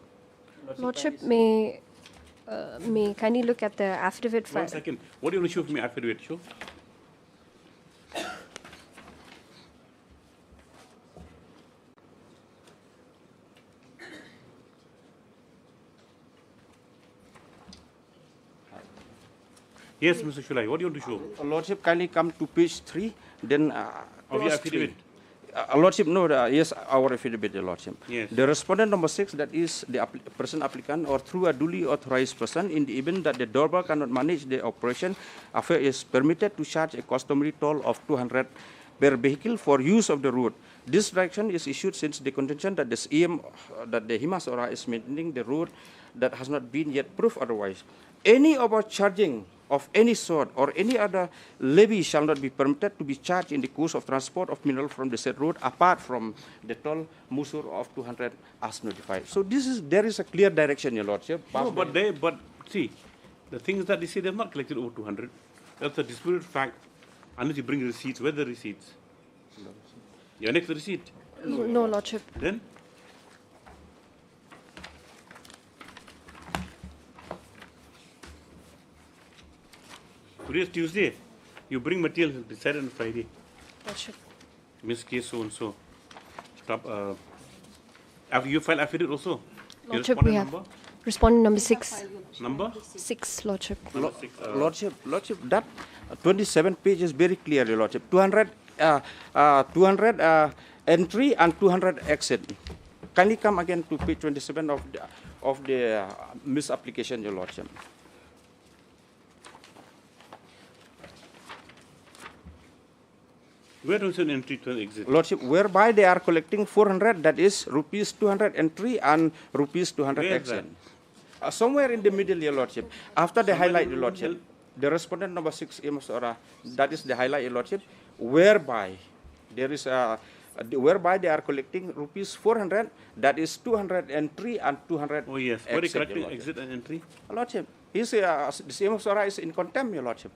Lordship, may kindly look at the affidavit file. 1 second. What do you want to show for me affidavit? Show. Yes, Mr. Shulai, what do you want to show? Lordship, kindly come to page 3, then Of your clause affidavit? 3. Lordship, no, yes, our affidavit, your Lordship. Yes. The respondent number 6, that is the person applicant or through a duly authorized person, in the event that the doorbell cannot manage the operation, affair is permitted to charge a customary toll of 200 per vehicle for use of the road. This direction is issued since the contention that the EM, that the Himas Ora is maintaining the road that has not been yet proved otherwise. Any overcharging of any sort or any other levy shall not be permitted to be charged in the course of transport of mineral from the said road apart from the toll musur of 200 as notified. So there is a clear direction, your Lordship. No, but see, the thing is that they say they have not collected over 200. That's a disputed fact. Unless you bring receipts, where are the receipts? You annex the receipt. No, Lordship. Then? Today is Tuesday. You bring material decided on Friday. Lordship. Miss case so and so. Stop. You file affidavit also. Your Lordship, we respondent have. number? Respondent number 6. Number? 6, Lordship. Number 6. Lordship, that 27 page is very clear, Your Lordship. 200 entry and 200 exit. Kindly come again to page 27 of the misapplication, Your Lordship. Where was an entry to exit? Lordship, whereby they are collecting 400, that is rupees 200 entry and rupees 200 Where is exit. Somewhere in the middle, Your Lordship. After the Somewhere highlight, in Your the Lordship, the respondent number 6, that is the highlight, Your Lordship, whereby there is whereby they are collecting rupees 400, that is 200 entry and 200 Oh yes, exit, what are you Your correcting? Lordship. Exit and entry? Lordship, the same is in contempt, Your Lordship.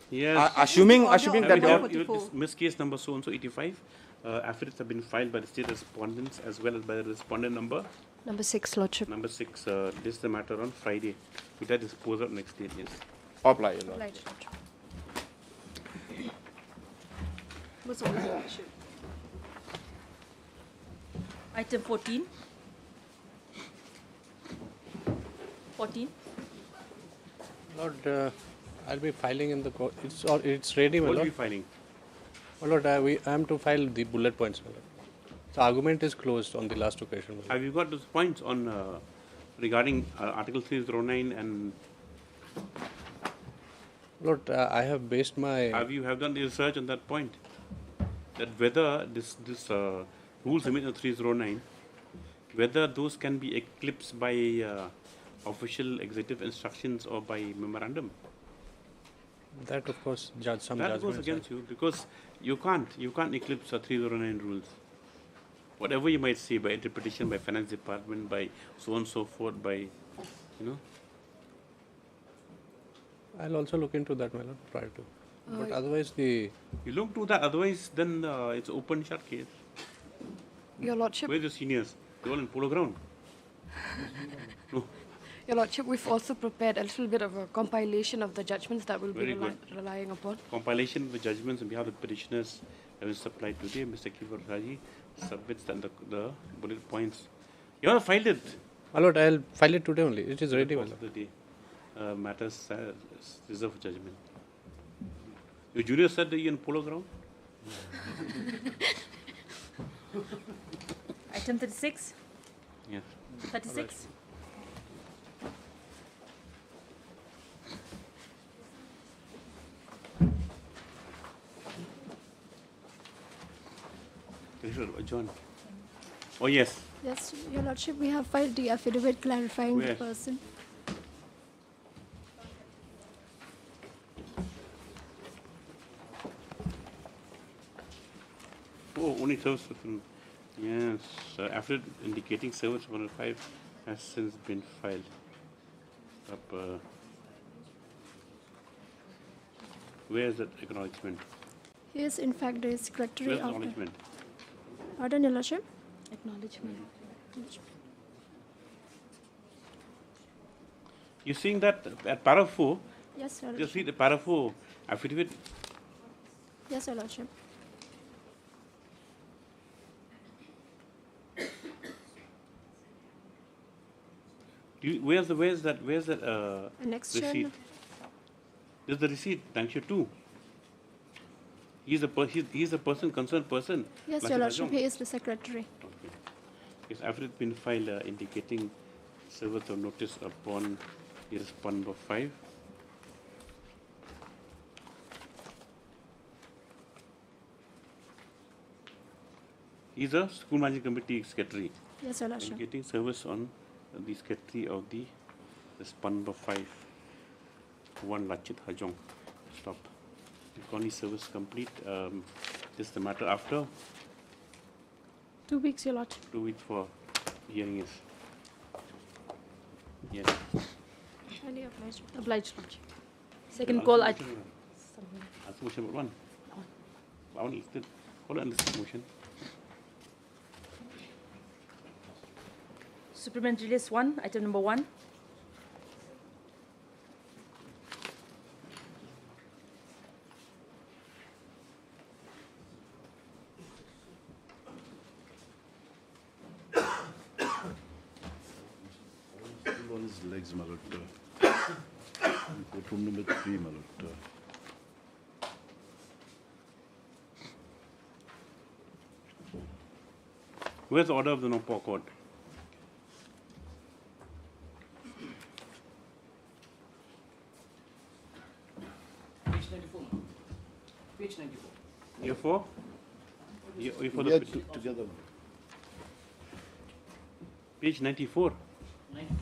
Yes. Assuming that Miss case number so and so 85, affidavits have been filed by the state respondents as well as by the respondent number. Number 6, Lordship. Number 6. This is the matter on Friday. We will dispose of next day. Yes. Apply, Your Lordship. What's on the Lordship? Item 14. 14. Lord, I'll be filing in the court. It's ready, my What will lord. you be filing? My lord, I am to file the bullet points, my lord. The argument is closed on the last occasion, my lord. Have you got those points on regarding Article 309 and? Lord, I have based my. Have you done the research on that point? That whether this rules limit on 309, whether those can be eclipsed by official executive instructions or by memorandum? That, of course, some that judgment. goes against you because you can't eclipse 309 rules. Whatever you might say by interpretation, by finance department, by so on and so forth, by I'll also look into that, my lord, prior to. But otherwise, you look to that. Otherwise, then it's open shut case. Your Lordship. Where's the seniors? They're all in polo ground. No. Your Lordship, we've also prepared a little bit of a compilation of the judgments that we'll Very be good. relying upon. Compilation of the judgments on behalf of the petitioners have been supplied today. Mr. Kivar Raji submits the bullet points. You have filed it. My lord, I'll file it today only. It is ready, my lord. The day. Matters reserve for judgment. Your junior said that you're in polo ground? Item 36. Yes. 36. John. Oh yes. Yes, Your Lordship, we have filed the affidavit clarifying Where? the person. Oh, only service. Yes. Affidavit indicating service 105 has since been filed. Where is that acknowledgement? He is in fact the secretary Where's the of the... acknowledgement? Pardon, Your Lordship? Acknowledgement. You're seeing that at paragraph 4? Yes, Your You Lordship. see the paragraph 4 affidavit. Yes, Your Lordship. Where's that Next receipt? channel. There's the receipt, thank you too. He's a person, concerned person. Yes, Lachit Your Lordship, Hajong. he is the secretary. Okay. Yes, affidavit been filed indicating service of notice upon the respondent number 5. He's a school management committee secretary. Yes, Your Lordship. Indicating service on the secretary of the respondent number 5. 1 Lachit Hajong. Stop. Only service complete. This is the matter after 2 weeks, Your Lordship. 2 weeks for hearing is. Yes. Highly obliged. Obliged, Lordship. Second call. Answer motion number 1. One listed. Hold on, this motion. Supplementary list 1, item number 1. his legs, my lord. Courtroom number 3, my lord. Where's the order of the no-poor court? Page 94. Page 94. Year 4? Year for Yeah, the together. page 94. 94.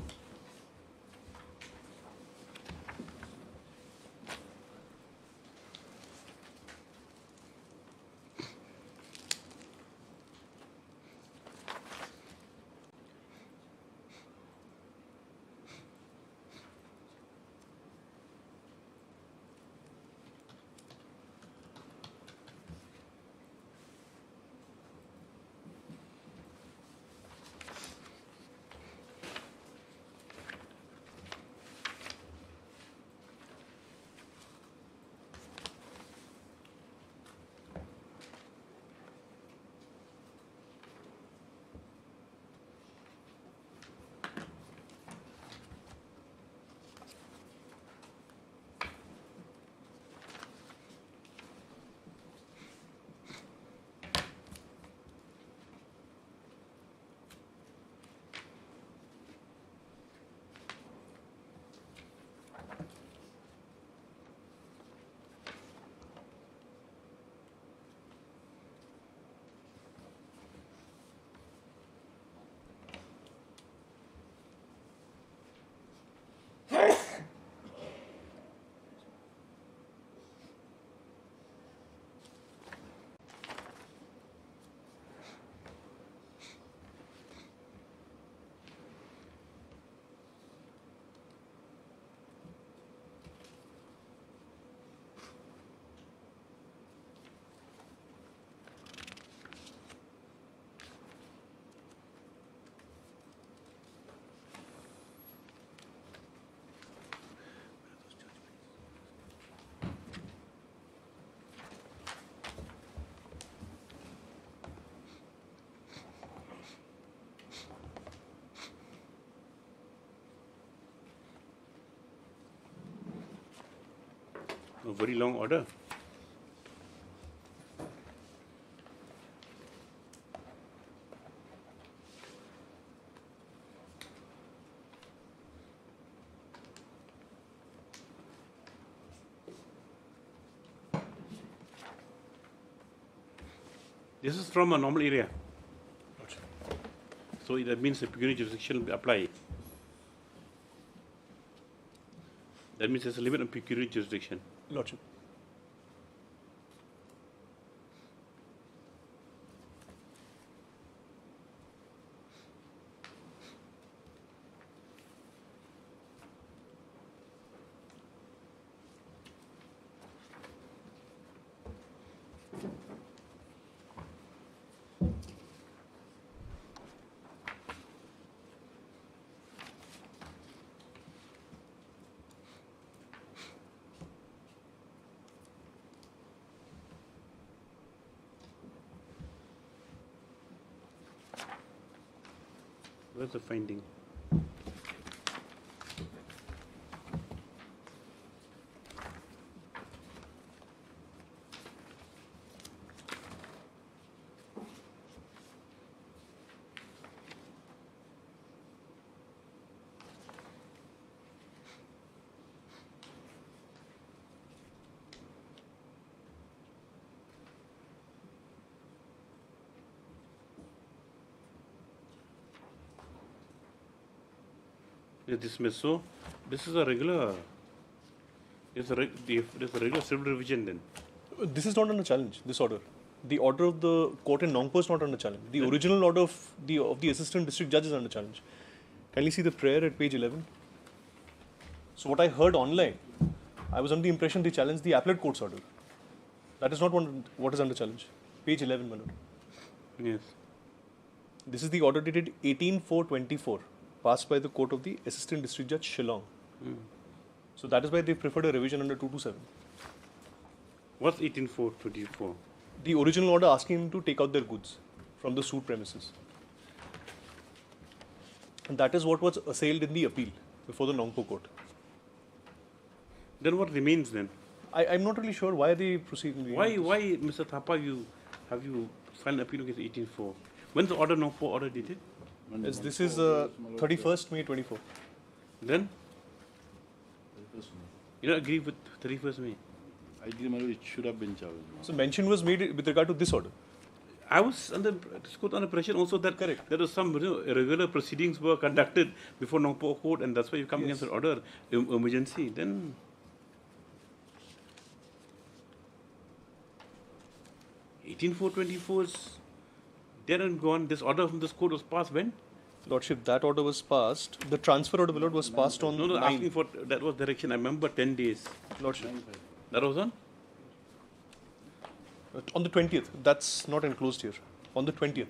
A very long order. This is from a normal area. So that means the pecuniary jurisdiction will apply. That means there's a limit on pecuniary jurisdiction. Lordship. Where's the finding? Dismissed. So this is a regular. There's a regular civil revision then. This is not under challenge. This order, the order of the court in Nongpo is not under challenge. The original order of the assistant district judge is under challenge. Kindly see the prayer at page 11. So what I heard online, I was under the impression they challenged the appellate court's order. That is not what is under challenge. Page 11, Manoj. Yes. This is the order dated 18/4/24. Passed by the court of the Assistant District Judge Shillong. So that is why they preferred a revision under 227. What's 18/4/24? The original order asking him to take out their goods from the suit premises. And that is what was assailed in the appeal. before the Nongpo court. Then what remains then? I'm not really sure why they proceed. Why, Mr. Thapa, have you filed an appeal against 18.4? When's the order Nongpo order dated? Yes, this is 31st May 24. Then? You don't agree with 31st May? I agree, it should have been challenged. So mention was made with regard to this order. I was under pressure also that there was some irregular proceedings were conducted before Nongpo court, and that's why you come against the order emergency. Then 18.4.24 is dead and gone. This order from this court was passed when? Lordship, that order was passed. The transfer order was passed on. No, asking for that was direction. I remember 10 days. Lordship. That was on? On the 20th. That's not enclosed here. On the 20th.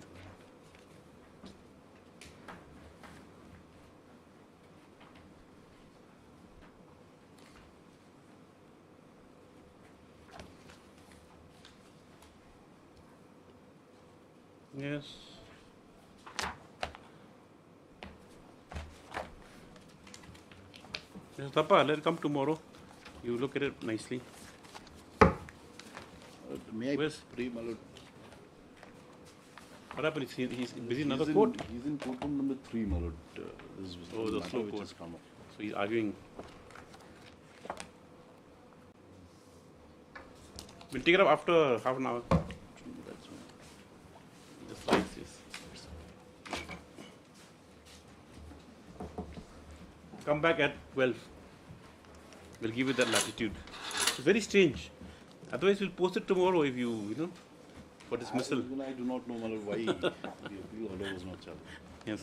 Yes. Mr. Thapa, let it come tomorrow. You look at it nicely. May I Where's pray, my lord? What happened? He's busy in another court? He's in courtroom number 3, my lord. This is Oh, the matter slow which court. has come up. So he's arguing. We'll take it up after half an hour. Just like this. Come back at 12. We'll give you that latitude. It's very strange. Otherwise, we'll post it tomorrow if you for dismissal. I do not know, my lord, why the appeal order was not challenged. Yes.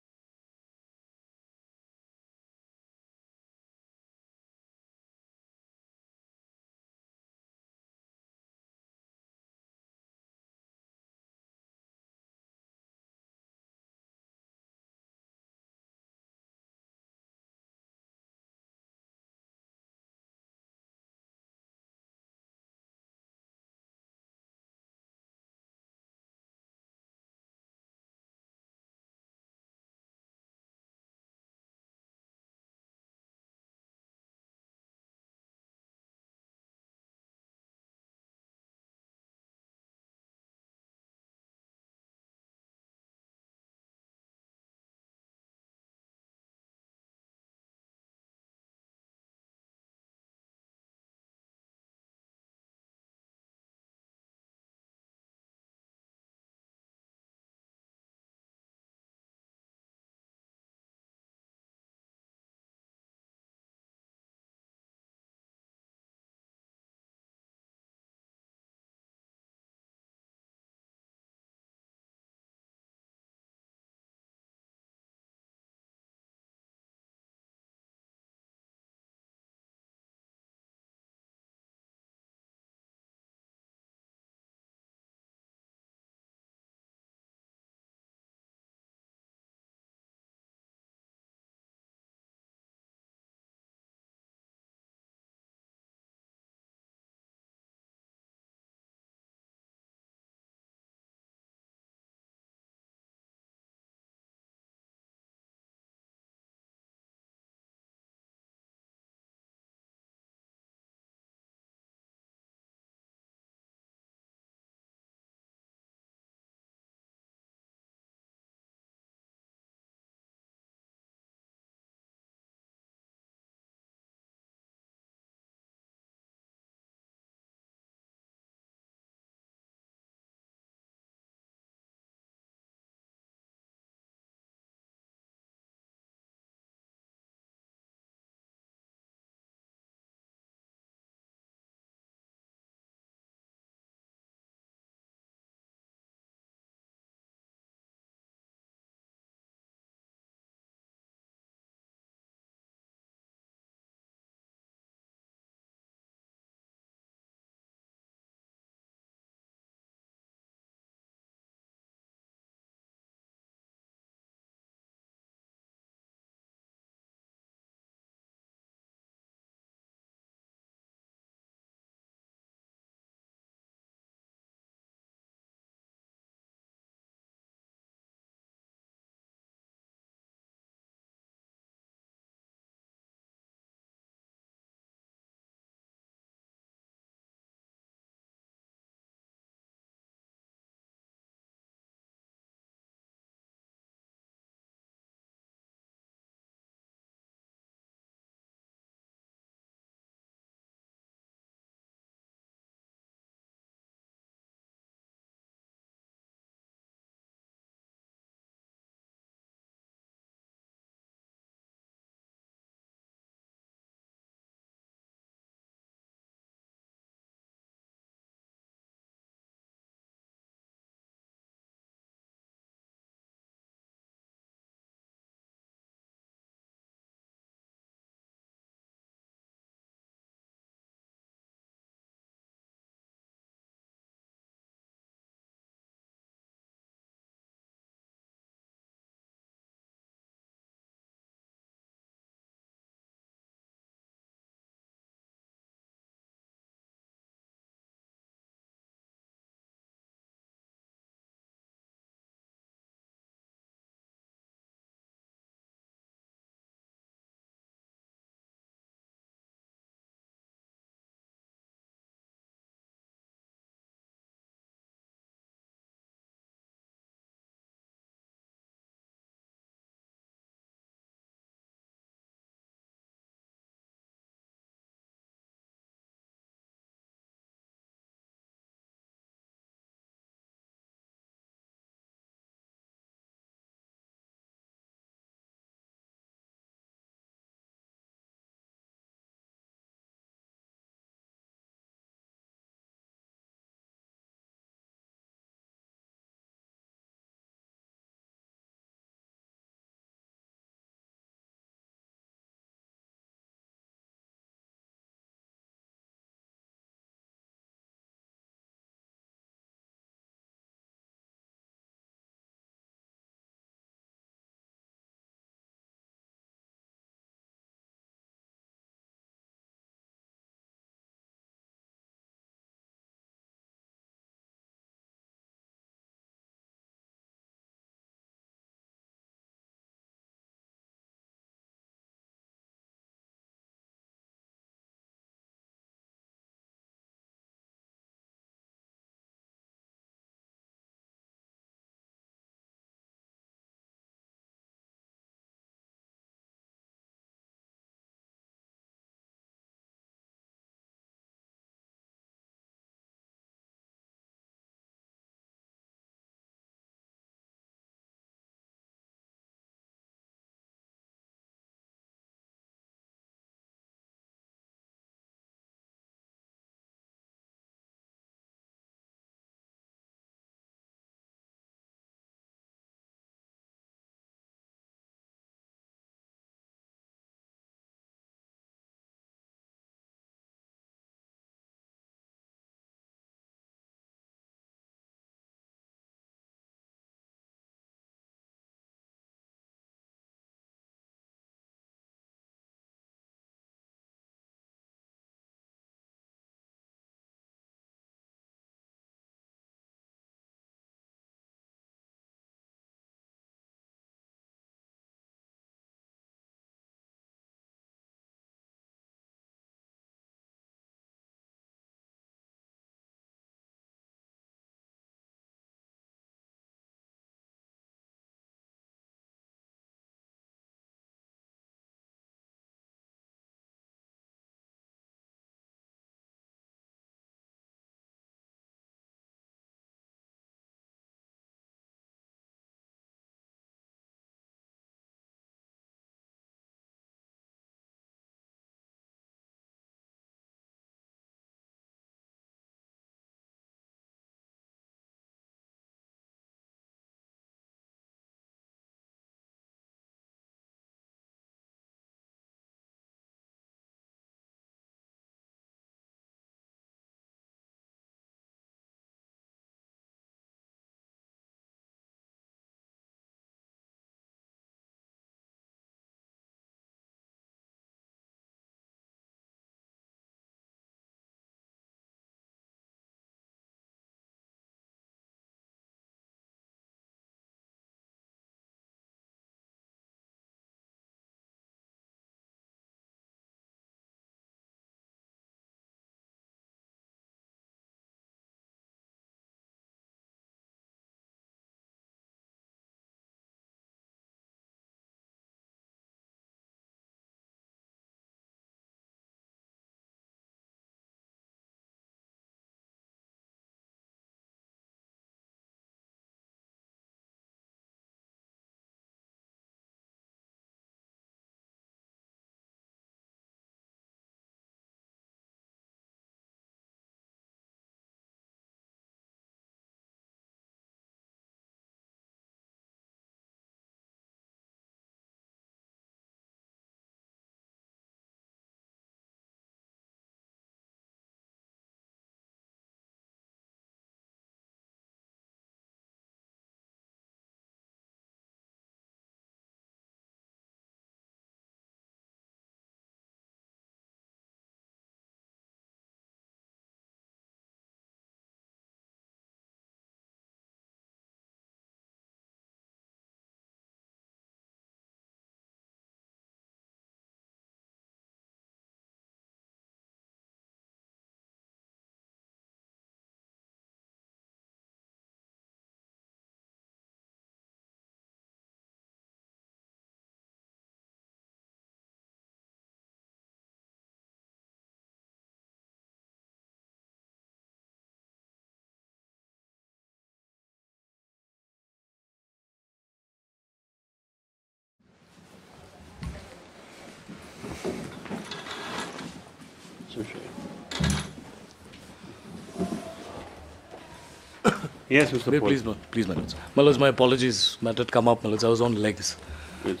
Yes, Mr. Paul. Please, my lords. My lords, my apologies. Matter had come up, my lords. I was on legs. It's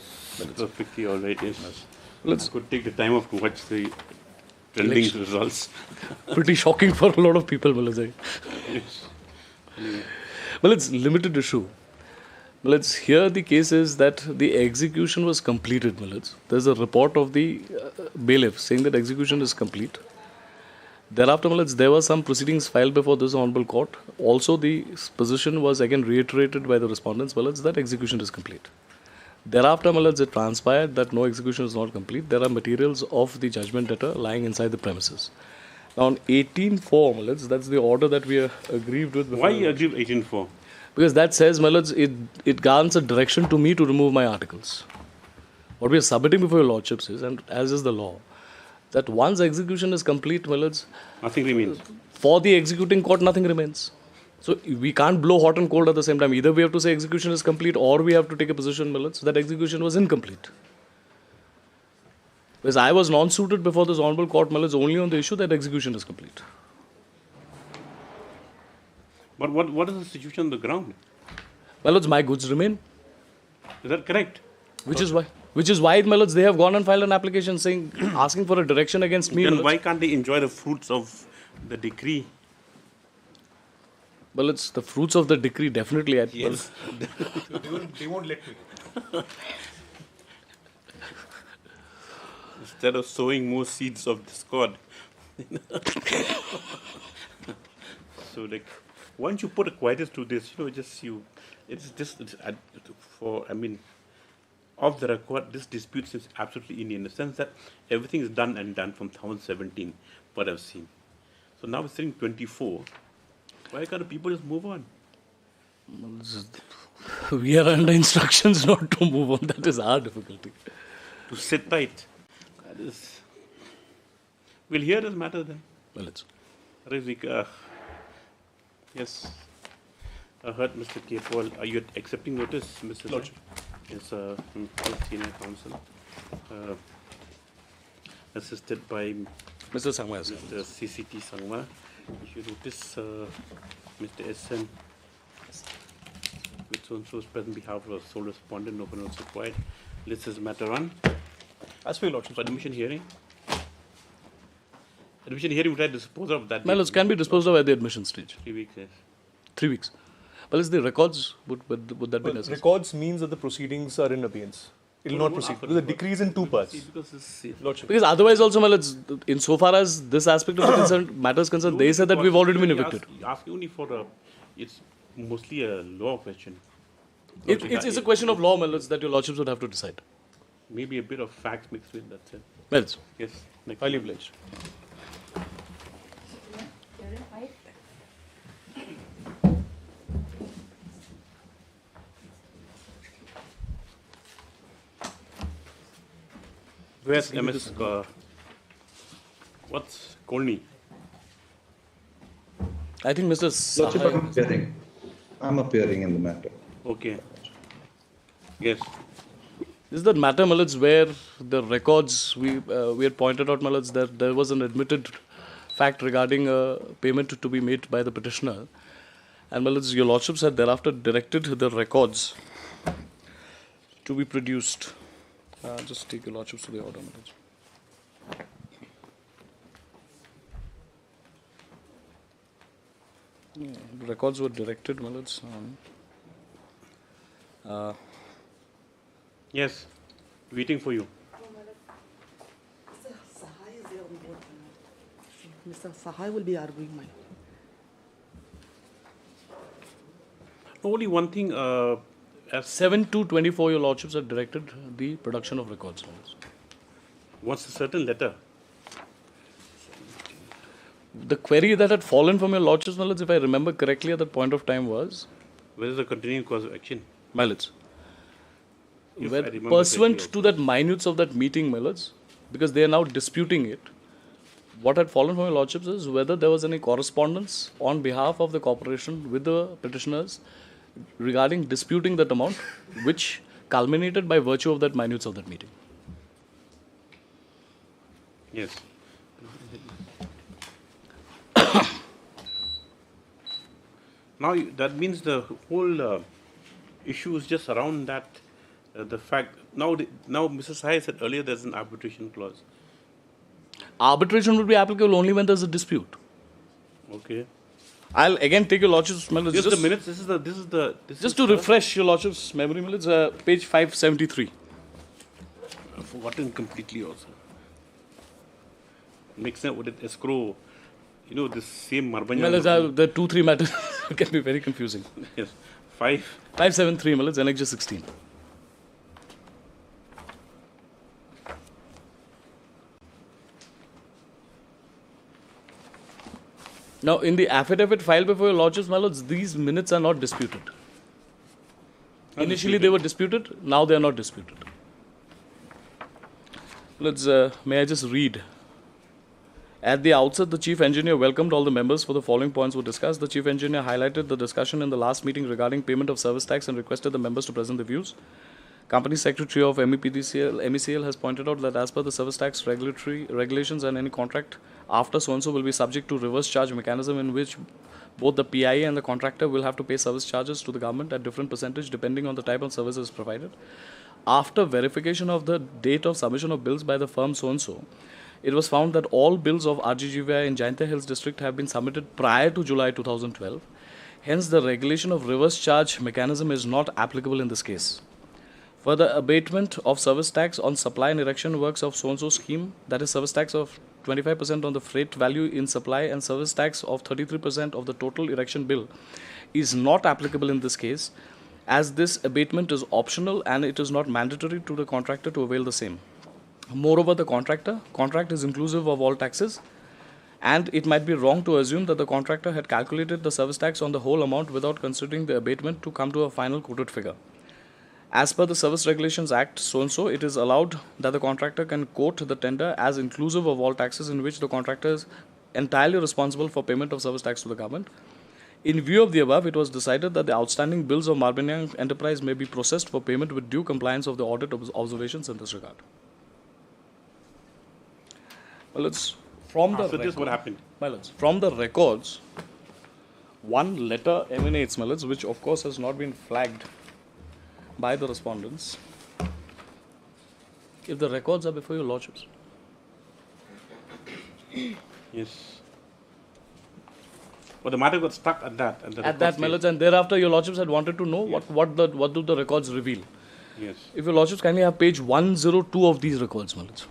perfectly all right. Yes. Let's could take the time off to watch the trending results. Pretty shocking for a lot of people, my lords. Yes. Anyway. Well, it's limited issue. Well, here the case is that the execution was completed, my lords. There's a report of the bailiff saying that execution is complete. Thereafter, my lords, there were some proceedings filed before this honorable court. Also, the position was again reiterated by the respondents, my lords, that execution is complete. Thereafter, my lords, it transpired that no execution is not complete. There are materials of the judgment debtor lying inside the premises. Now, on 18.4, my lords, that's the order that we are aggrieved with. Why you aggrieved 18.4? Because that says, my lords, it grants a direction to me to remove my articles. What we are submitting before your lordships is, and as is the law, that once execution is complete, my lords, nothing remains. For the executing court, nothing remains. So we can't blow hot and cold at the same time. Either we have to say execution is complete, or we have to take a position, my lords, that execution was incomplete. Because I was non-suited before this honorable court, my lords, only on the issue that execution is complete. But what is the situation on the ground? My lords, my goods remain. Is that correct? Which is why, my lords, they have gone and filed an application saying, asking for a direction against me. Then why can't they enjoy the fruits of the decree? Well, it's the fruits of the decree, definitely. Yes. they won't let me. Instead of sowing more seeds of discord. So, like, once you put a quietus to this, off the record, this dispute seems absolutely Indian in the sense that everything is done from 2017, what I've seen. So now we're sitting 24. Why can't the people just move on? We are under instructions not to move on. That is our difficulty. To sit tight. That is. We'll hear this matter then. Well, it's. Yes. I heard Mr. K. Paul. Are you accepting notice, Mr. Lordship? Yes, senior counsel. Assisted by Mr. Sangma. Mr. CCT Sangma. If you notice, Mr. SN, with so-and-so's present behalf of sole respondent, no one else required. List this matter on. As for your lordship. Admission hearing. Admission hearing, would I dispose of that? My lords, can be disposed of at the admission stage. 3 weeks, yes. 3 weeks. Well, is the records, would that be necessary? Records means that the proceedings are in abeyance. It will not proceed. Because the decree is in 2 parts. Because otherwise also, my lords, insofar as this aspect of the matters concerned, they said that we've already been evicted. You ask only for it's mostly a law question. It's a question of law, my lords, that your lordships would have to decide. Maybe a bit of facts mixed with, that's it. Well, yes. Highly obliged. Where's MS? What's Kolni? I think Mr. Lordship, I'm appearing in the matter. Okay. Yes. This is the matter, my lords, where the records, we had pointed out, my lords, that there was an admitted fact regarding a payment to be made by the petitioner. And, my lords, your lordships had thereafter directed the records to be produced. Just take your lordships to the order, my lords. The records were directed, my lords. Yes, waiting for you. Mr. Sahai is there on board. Mr. Sahai will be arguing, my. Only one thing. At 7/2/24, your lordships have directed the production of records. What's a certain letter? The query that had fallen from your lordships, my lords, if I remember correctly at that point of time was... Where is the continuing cause of action? My lords. Pursuant to that minutes of that meeting, my lords, because they are now disputing it, what had fallen from your lordships is whether there was any correspondence on behalf of the corporation with the petitioners regarding disputing that amount, which culminated by virtue of that minutes of that meeting. Yes. Now, that means the whole issue is just around that, the fact, now Mrs. Sai said earlier there's an arbitration clause. Arbitration would be applicable only when there's a dispute. Okay. I'll again take your Lordship's memory. Just the minutes, Just to refresh your Lordship's memory, it's page 573. I've forgotten completely also. Makes sense with it escrow, this same Marbanya. The 2-3 matters can be very confusing. Yes. 573, Annexure 16. Now, in the affidavit filed before your Lordship's, my lords, these minutes are not disputed. Initially, they were disputed. Now, they are not disputed. May I just read? At the outset, the Chief Engineer welcomed all the members for the following points were discussed. The Chief Engineer highlighted the discussion in the last meeting regarding payment of service tax and requested the members to present their views. Company Secretary of MECL has pointed out that as per the service tax regulations and any contract after so-and-so will be subject to reverse charge mechanism in which both the PIA and the contractor will have to pay service charges to the government at different percentage depending on the type of services provided. After verification of the date of submission of bills by the firm so-and-so, it was found that all bills of RGGVI in Jaintia Hills district have been submitted prior to July 2012. Hence, the regulation of reverse charge mechanism is not applicable in this case. Further, abatement of service tax on supply and erection works of so-and-so scheme, that is service tax of 25% on the freight value in supply and service tax of 33% of the total erection bill, is not applicable in this case, as this abatement is optional and it is not mandatory to the contractor to avail the same. Moreover, the contract is inclusive of all taxes, and it might be wrong to assume that the contractor had calculated the service tax on the whole amount without considering the abatement to come to a final quoted figure. As per the Service Regulations Act, so-and-so, it is allowed that the contractor can quote the tender as inclusive of all taxes in which the contractor is entirely responsible for payment of service tax to the government. In view of the above, it was decided that the outstanding bills of Marbanyang Enterprise may be processed for payment with due compliance of the audit observations in this regard. Well, it's from the this what happened? From the records, one letter emanates, which of course has not been flagged by the respondents. If the records are before your Lordships. Yes. But the matter got stuck at that. At that, and thereafter your Lordships had wanted to know what do the records reveal. Yes. If your Lordships kindly have page 102 of these records, 102.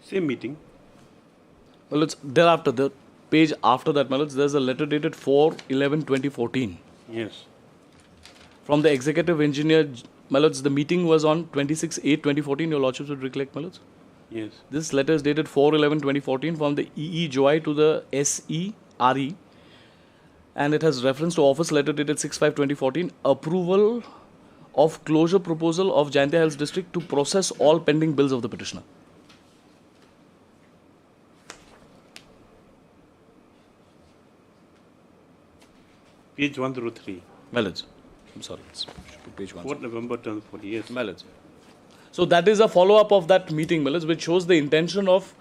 Same meeting. Well, it's thereafter, the page after that, there's a letter dated 4/11/2014. Yes. From the executive engineer, the meeting was on 26/8/2014. Your Lordships would recollect, Yes. This letter is dated 4/11/2014 from the EE Joy to the SERE, and it has reference to office letter dated 6/5/2014, approval of closure proposal of Jaintia Hills District to process all pending bills of the petitioner. Page 103. I'm sorry, it's page 1. 4 November 2040, yes. So that is a follow-up of that meeting, which shows the intention of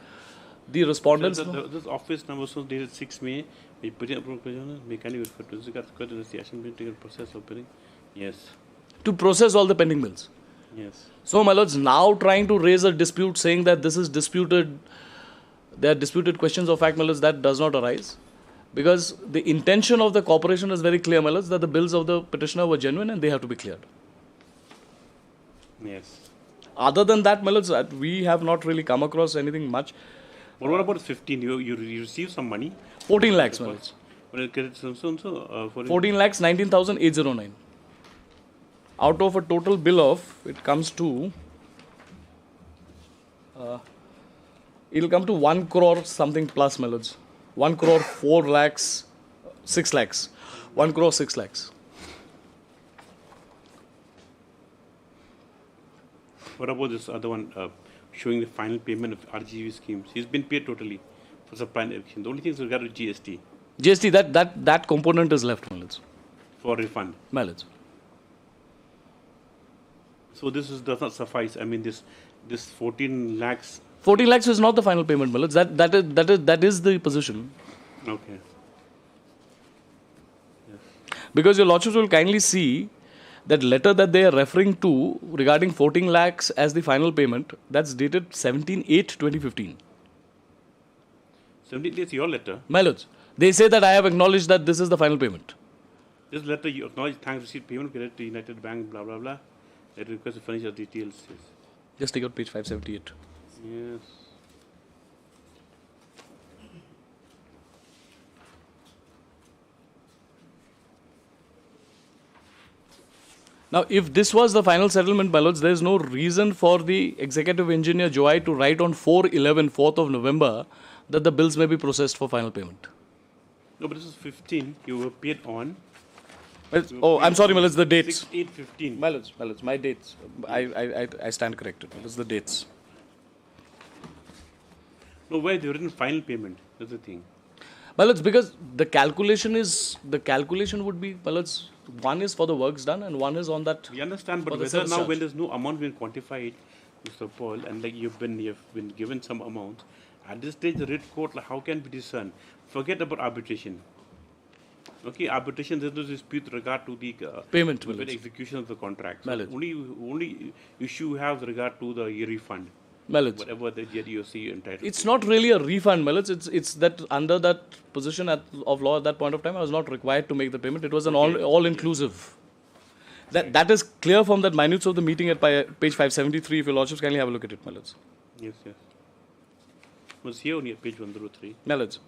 the respondents. So this office number was dated 6 May. We put in approval, may kindly refer to the action being taken process of billing. Yes. To process all the pending bills. Yes. So, my lords, now trying to raise a dispute saying that this is disputed, there are disputed questions of fact, my lords, that does not arise. Because the intention of the corporation is very clear, my lords, that the bills of the petitioner were genuine and they have to be cleared. Yes. Other than that, my lords, we have not really come across anything much. But what about 15? You received some money? 14 lakhs, my lords. 14 lakhs, 19,809. out of a total bill of, it comes to, it'll come to 1 crore something plus, my lords. 1 crore 4 lakhs, 6 lakhs. 1 crore 6 lakhs. What about this other one showing the final payment of RGV schemes? He's been paid totally for supply and everything. The only thing is regarding GST. GST, that component is left, my lords. For refund. My lords. So this does not suffice. I mean, this 14 lakhs. 14 lakhs is not the final payment, my lords. That is the position. Okay. Yes. Because your lordships will kindly see that letter that they are referring to regarding 14 lakhs as the final payment, that's dated 17/8/2015. 17 is your letter. My lords, they say that I have acknowledged that this is the final payment. This letter, you acknowledge thanks received payment credit to United Bank, blah, blah, blah. I request to furnish your details. Yes. Just take out page 578. Yes. Now, if this was the final settlement, my lords, there is no reason for the executive engineer Joy to write on 4/11, 4th of November, that the bills may be processed for final payment. No, but this is 15. You were paid on. Oh, I'm sorry, my lords, the dates. 6/8/15. My lords, my dates. I stand corrected. It's the dates. No, why they written final payment? That's the thing. My lords, because the calculation would be, my lords, one is for the works done and one is on that. We understand, but whether now when there's no amount being quantified, Mr. Paul, and like you've been given some amount, at this stage the writ court, like, how can we discern? Forget about arbitration. Okay, arbitration, there's no dispute with regard to the payment, with the execution of the contract. So My lords. only issue you have with regard to the refund. My lords. Whatever the JDOC entitled. It's not really a refund, my lords. It's that under that position of law at that point of time, I was not required to make the payment. It was an all-inclusive. That is clear from that minutes of the meeting at page 573. If your lordships kindly have a look at it, my lords. Yes, yes. Was here only at page 103. My lords.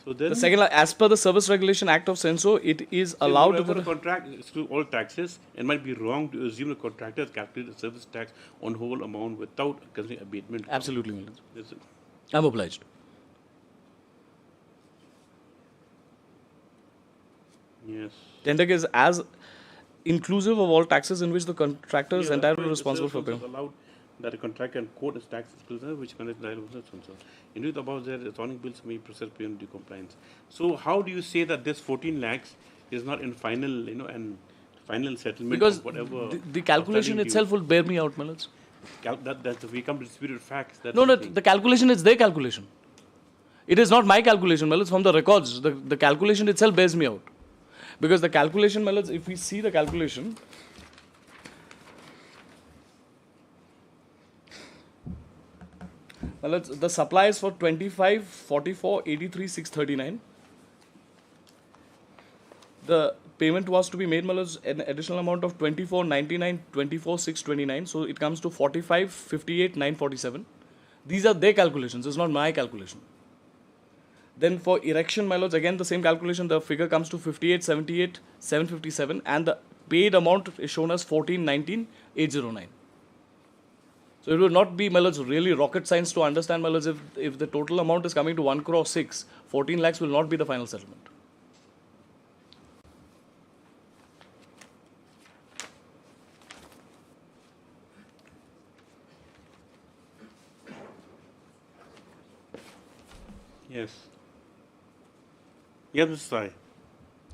So then the second, as per the Service Regulation Act of Censo, it is allowed to the contract exclude all taxes, and might be wrong to assume the contractor has calculated the service tax on whole amount without considering abatement. Absolutely, my lords. That's it. I'm obliged. Yes. Tendek is as inclusive of all taxes in which the contractor is entirely responsible for paying. Allowed that a contractor can quote as tax exclusive, which conducts the in which above there, the zoning bills may process beyond due compliance. So how do you say that this 14 lakhs is not in final, and final settlement because of whatever? The calculation itself will bear me out, my lords. That's we come to disputed facts. That's No, the calculation is their calculation. It is not my calculation, my lords. From the records, the calculation itself bears me out. Because the calculation, my lords, if we see the calculation, well, the supply is for 25, 44, 83, 639. The payment was to be made, Malas, an additional amount of 24, 99, 24, 629. So it comes to 45, 58, 947. These are their calculations. It's not my calculation. Then for erection, my lords, again the same calculation. The figure comes to 58, 78, 757. And the paid amount is shown as 14, 19, 809. So it will not be, my lords, really rocket science to understand, my lords, if the total amount is coming to 1 crore 6, 14 lakhs will not be the final settlement. Yes. Yes, Mr. Sai.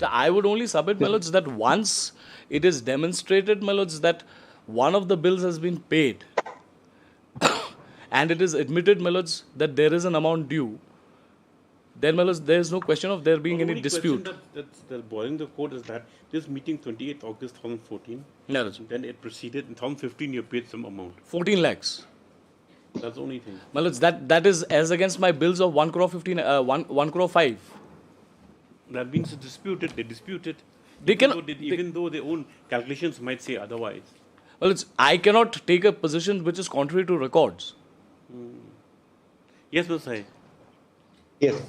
I would only submit, my lords, that once it is demonstrated, my lords, that one of the bills has been paid and it is admitted, my lords, that there is an amount due, then, my lords, there is no question of there being any dispute. That's boiling the court is that this meeting 28th August 2014, then it proceeded in 2015 you paid some amount. 14 lakhs. That's the only thing. My lords, that is as against my bills of 1 crore 15, 1 crore 5. That means it's disputed. They dispute it. Even though their own calculations might say otherwise. Well, I cannot take a position which is contrary to records. Yes, Mr. Sai. Yes,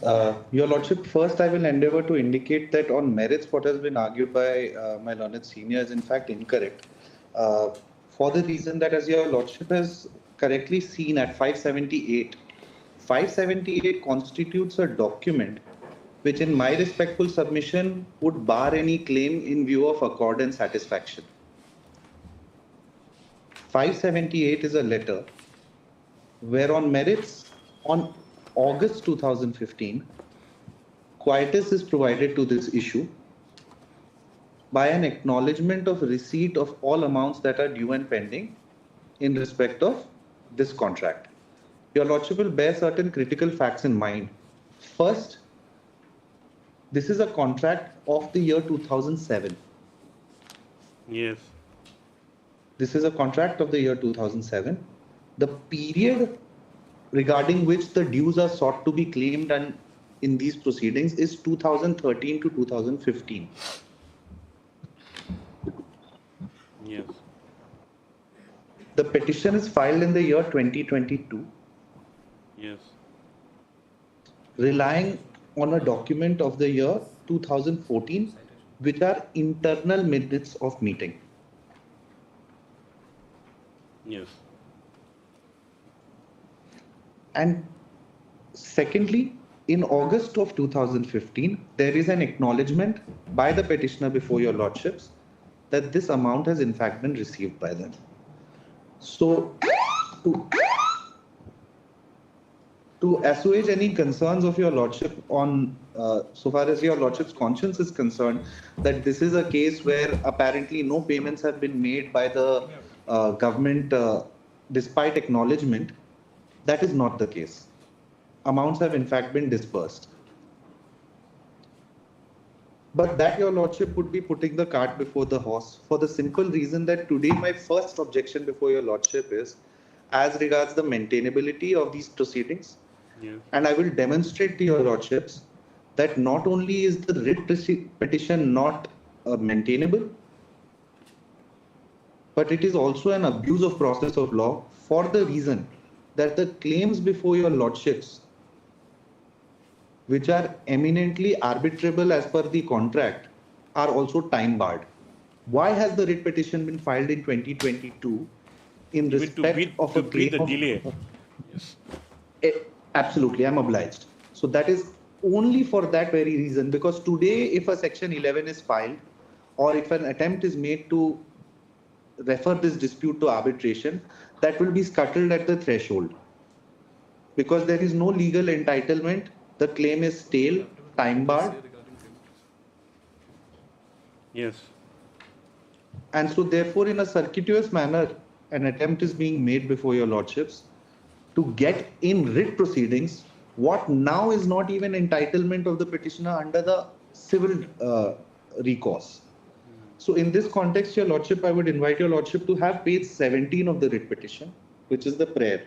Your Lordship, first I will endeavour to indicate that on merits what has been argued by my learned senior is in fact incorrect. For the reason that, as Your Lordship has correctly seen at 578, 578 constitutes a document which in my respectful submission would bar any claim in view of accord and satisfaction. 578 is a letter where on merits on August 2015, quietus is provided to this issue by an acknowledgement of receipt of all amounts that are due and pending in respect of this contract. Your Lordship will bear certain critical facts in mind. First, this is a contract of the year 2007. Yes. This is a contract of the year 2007. The period regarding which the dues are sought to be claimed and in these proceedings is 2013 to 2015. Yes. The petition is filed in the year 2022. Yes. Relying on a document of the year 2014, which are internal minutes of meeting. Yes. And secondly, in August of 2015, there is an acknowledgement by the petitioner before Your Lordships that this amount has in fact been received by them. So, to assuage any concerns of Your Lordship on, so far as Your Lordship's conscience is concerned, that this is a case where apparently no payments have been made by the government despite acknowledgement, that is not the case. Amounts have in fact been disbursed. But that, Your Lordship, would be putting the cart before the horse for the simple reason that today my first objection before Your Lordship is as regards the maintainability of these proceedings. Yeah. And I will demonstrate to Your Lordships that not only is the writ petition not maintainable, but it is also an abuse of process of law for the reason that the claims before Your Lordships, which are eminently arbitrable as per the contract, are also time barred. Why has the writ petition been filed in 2022 in respect of a claim the of delay? Yes. Absolutely, I'm obliged. So that is only for that very reason, because today if a section 11 is filed or if an attempt is made to refer this dispute to arbitration, that will be scuttled at the threshold because there is no legal entitlement. The claim is stale, time barred. Yes. And so therefore in a circuitous manner, an attempt is being made before Your Lordships to get in writ proceedings what now is not even entitlement of the petitioner under the civil recourse. So in this context, Your Lordship, I would invite Your Lordship to have page 17 of the writ petition, which is the prayer.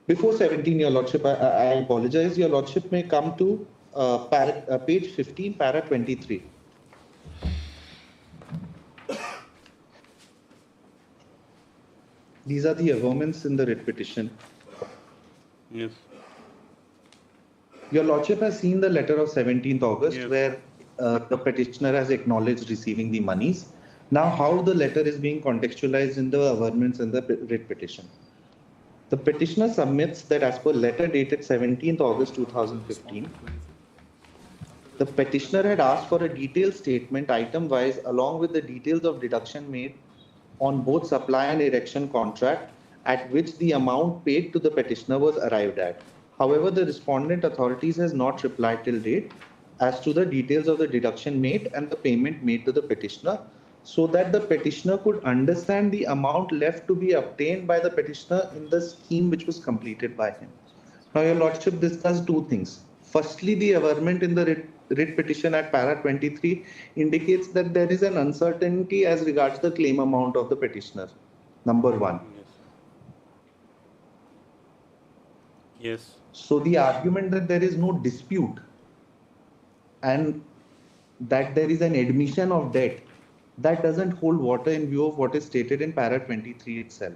Before 17, Your Lordship, I apologize. Your Lordship may come to page 15, para 23. These are the averments in the writ petition. Yes. Your Lordship has seen the letter of 17th August, yes, where the petitioner has acknowledged receiving the monies. Now, how the letter is being contextualized in the averments in the writ petition. The petitioner submits that as per letter dated 17th August 2015, the petitioner had asked for a detailed statement item-wise along with the details of deduction made on both supply and erection contract at which the amount paid to the petitioner was arrived at. However, the respondent authorities has not replied till date as to the details of the deduction made and the payment made to the petitioner, so that the petitioner could understand the amount left to be obtained by the petitioner in the scheme which was completed by him. Now, Your Lordship discussed two things. Firstly, the averment in the writ petition at para 23 indicates that there is an uncertainty as regards the claim amount of the petitioner. Number one. Yes. So the argument that there is no dispute and that there is an admission of debt, that doesn't hold water in view of what is stated in para 23 itself.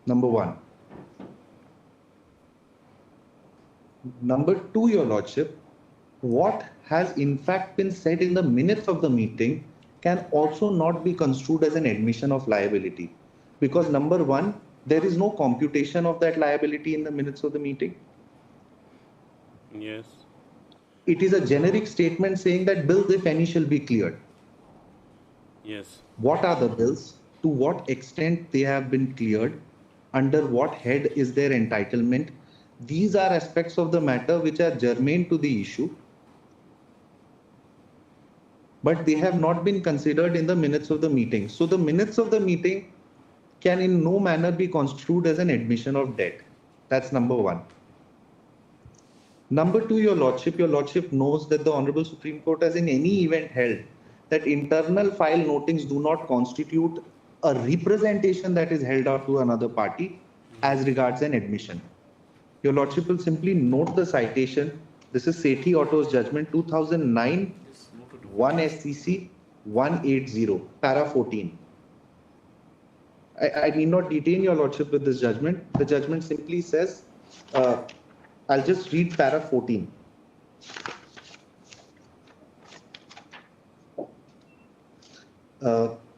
Number one. Number two, Your Lordship, what has in fact been said in the minutes of the meeting can also not be construed as an admission of liability. Because number one, there is no computation of that liability in the minutes of the meeting. Yes. It is a generic statement saying that bills, if any, shall be cleared. Yes. What are the bills? To what extent they have been cleared? Under what head is their entitlement? These are aspects of the matter which are germane to the issue, but they have not been considered in the minutes of the meeting. So the minutes of the meeting can in no manner be construed as an admission of debt. That's number one. Number two, Your Lordship knows that the Honorable Supreme Court has in any event held that internal file notings do not constitute a representation that is held out to another party as regards an admission. Your Lordship will simply note the citation. This is Sethi Auto's judgment 2009 1 SCC 180, para 14. I need not detain Your Lordship with this judgment. The judgment simply says, I'll just read para 14.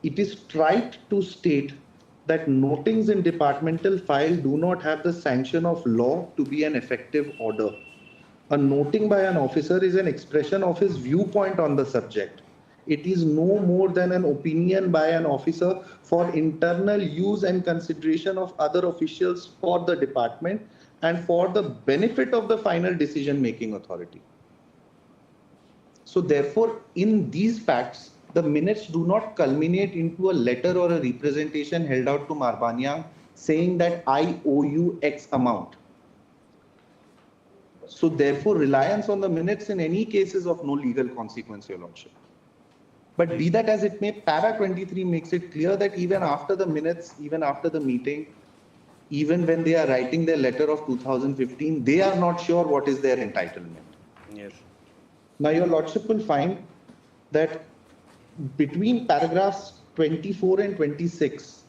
It is trite to state that notings in departmental file do not have the sanction of law to be an effective order. A noting by an officer is an expression of his viewpoint on the subject. It is no more than an opinion by an officer for internal use and consideration of other officials for the department and for the benefit of the final decision-making authority. So therefore, in these facts, the minutes do not culminate into a letter or a representation held out to Marbanyang saying that I owe you X amount. So therefore, reliance on the minutes in any case is of no legal consequence, Your Lordship. But be that as it may, para 23 makes it clear that even after the minutes, even after the meeting, even when they are writing their letter of 2015, they are not sure what is their entitlement. Yes. Now, Your Lordship will find that between paragraphs 24 and 26,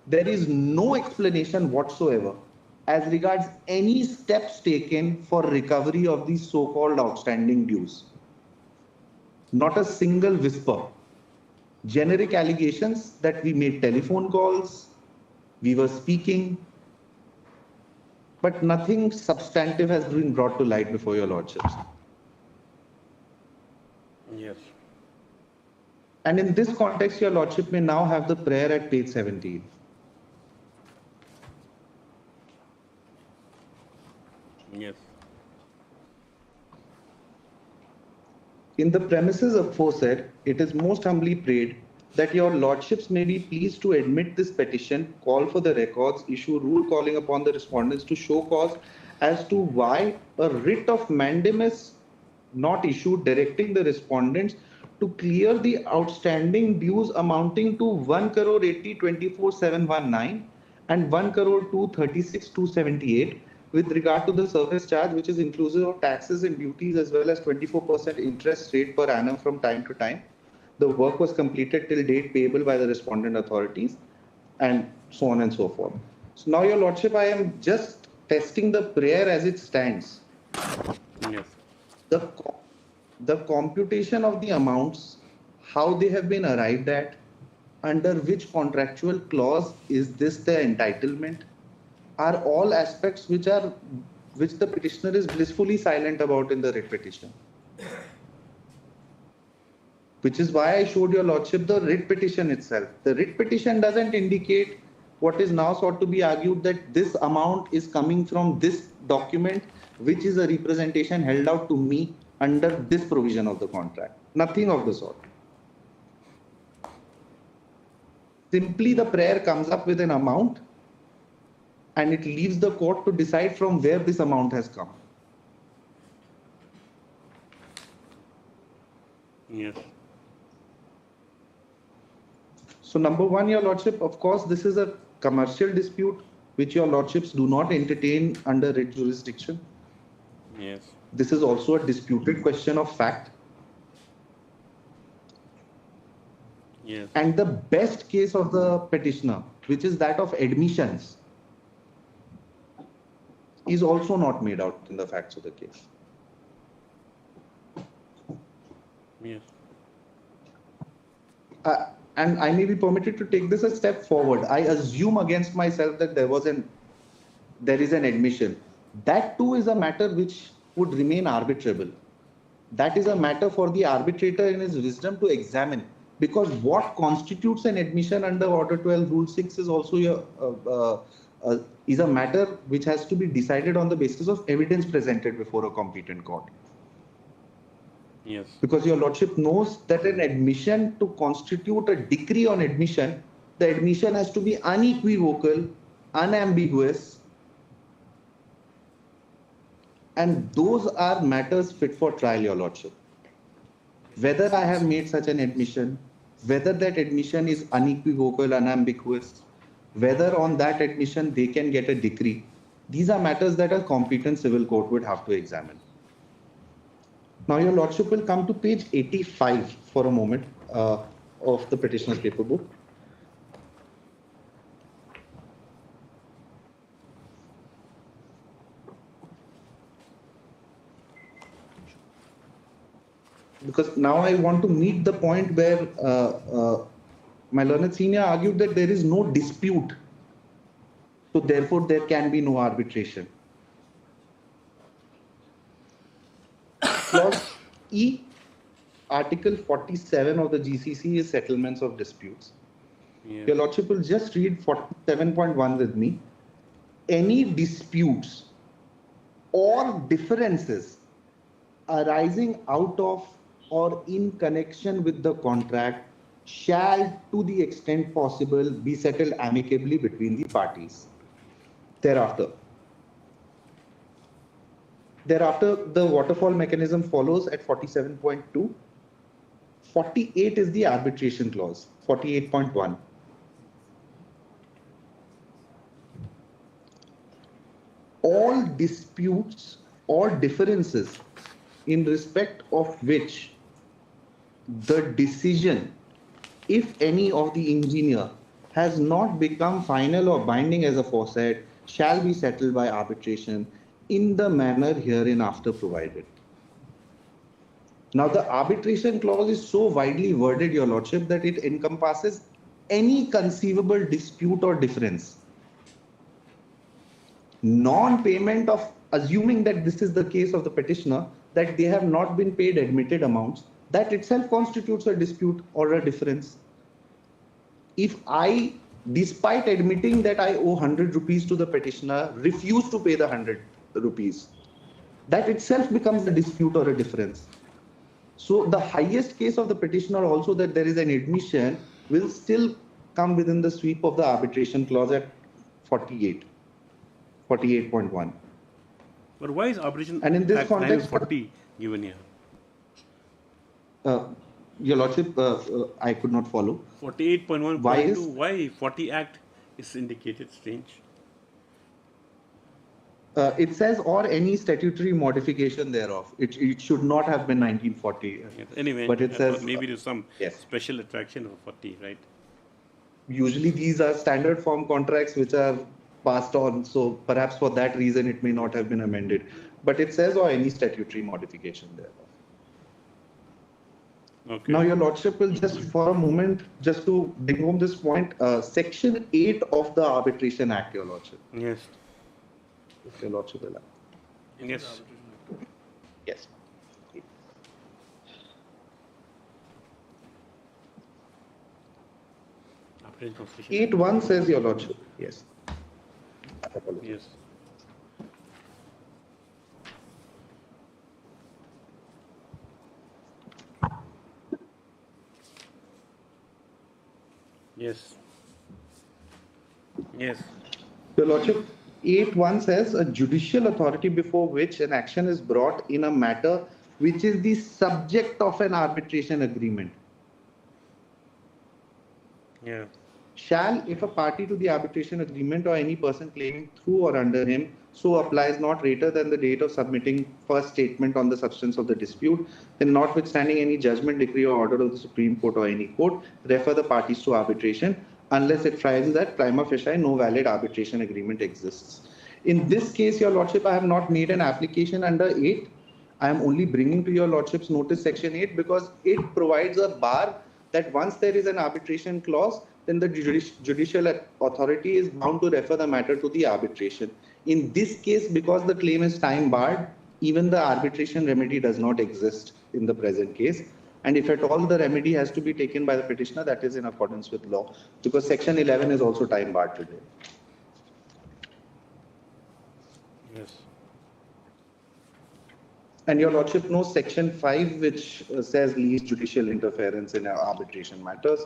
there is no explanation whatsoever as regards any steps taken for recovery of these so-called outstanding dues. Not a single whisper. Generic allegations that we made telephone calls, we were speaking, but nothing substantive has been brought to light before Your Lordships. Yes. And in this context, Your Lordship may now have the prayer at page 17. Yes. In the premises aforesaid, it is most humbly prayed that Your Lordships may be pleased to admit this petition, call for the records, issue rule calling upon the respondents to show cause as to why a writ of mandamus not issued directing the respondents to clear the outstanding dues amounting to 1,80,24,719 and 1,236,278 with regard to the service charge, which is inclusive of taxes and duties as well as 24% interest rate per annum from time to time. The work was completed till date payable by the respondent authorities and so on and so forth. So now, Your Lordship, I am just testing the prayer as it stands. Yes. The computation of the amounts, how they have been arrived at, under which contractual clause is this the entitlement, are all aspects which the petitioner is blissfully silent about in the writ petition. Which is why I showed Your Lordship the writ petition itself. The writ petition doesn't indicate what is now sought to be argued, that this amount is coming from this document, which is a representation held out to me under this provision of the contract. Nothing of the sort. Simply the prayer comes up with an amount and it leaves the court to decide from where this amount has come. Yes. So number one, Your Lordship, of course, this is a commercial dispute. which your lordships do not entertain under writ jurisdiction. Yes. This is also a disputed question of fact. Yes. And the best case of the petitioner, which is that of admissions, is also not made out in the facts of the case. Yes. And I may be permitted to take this a step forward. I assume against myself that there is an admission. That too is a matter which would remain arbitrable. That is a matter for the arbitrator in his wisdom to examine. Because what constitutes an admission under Order 12, Rule 6 is also is a matter which has to be decided on the basis of evidence presented before a competent court. Yes. Because your lordship knows that an admission to constitute a decree on admission, the admission has to be unequivocal, unambiguous, and those are matters fit for trial, your lordship. Whether I have made such an admission, whether that admission is unequivocal, unambiguous, whether on that admission they can get a decree, these are matters that a competent civil court would have to examine. Now, your lordship will come to page 85 for a moment of the petitioner's paper book. Because now I want to meet the point where my learned senior argued that there is no dispute. So therefore, there can be no arbitration. Clause E, Article 47 of the GCC is settlements of disputes. Yes. Your lordship will just read 47.1 with me. Any disputes or differences arising out of or in connection with the contract shall, to the extent possible, be settled amicably between the parties. Thereafter, the waterfall mechanism follows at 47.2. 48 is the arbitration clause, 48.1. All disputes or differences in respect of which the decision, if any, of the engineer has not become final or binding as aforesaid, shall be settled by arbitration in the manner hereinafter provided. Now, the arbitration clause is so widely worded, your lordship, that it encompasses any conceivable dispute or difference. Non-payment of, assuming that this is the case of the petitioner, that they have not been paid admitted amounts, that itself constitutes a dispute or a difference. If I, despite admitting that I owe 100 rupees to the petitioner, refuse to pay the 100 rupees, that itself becomes a dispute or a difference. So the highest case of the petitioner also, that there is an admission, will still come within the sweep of the arbitration clause at 48.1. But why is arbitration and in this Act context, 940 given here? Your lordship, I could not follow. 48.1. Why 40 Act is indicated? Strange. It says or any statutory modification thereof. It should not have been 1940. Yes. Anyway, but it says maybe there's some special attraction of 40, right? Usually these are standard form contracts which are passed on. So perhaps for that reason it may not have been amended. But it says or any statutory modification thereof. Okay. Now, your lordship will just for a moment, just to bring home this point, Section 8 of the Arbitration Act, your lordship. Yes. If your lordship will allow. Yes. Yes. 8.1 says, your lordship. Yes. Yes. Yes. Yes. Your lordship, 8.1 says a judicial authority before which an action is brought in a matter which is the subject of an arbitration agreement. Yeah. shall, if a party to the arbitration agreement or any person claiming through or under him so applies not later than the date of submitting first statement on the substance of the dispute, then notwithstanding any judgment, decree or order of the Supreme Court or any court, refer the parties to arbitration unless it finds that prima facie no valid arbitration agreement exists. In this case, Your Lordship, I have not made an application under 8. I am only bringing to Your Lordship's notice Section 8 because it provides a bar that once there is an arbitration clause, then the judicial authority is bound to refer the matter to the arbitration. In this case, because the claim is time barred, even the arbitration remedy does not exist in the present case. And if at all the remedy has to be taken by the petitioner, that is in accordance with law, because Section 11 is also time barred today. Yes. And Your Lordship knows Section 5, which says least judicial interference in arbitration matters,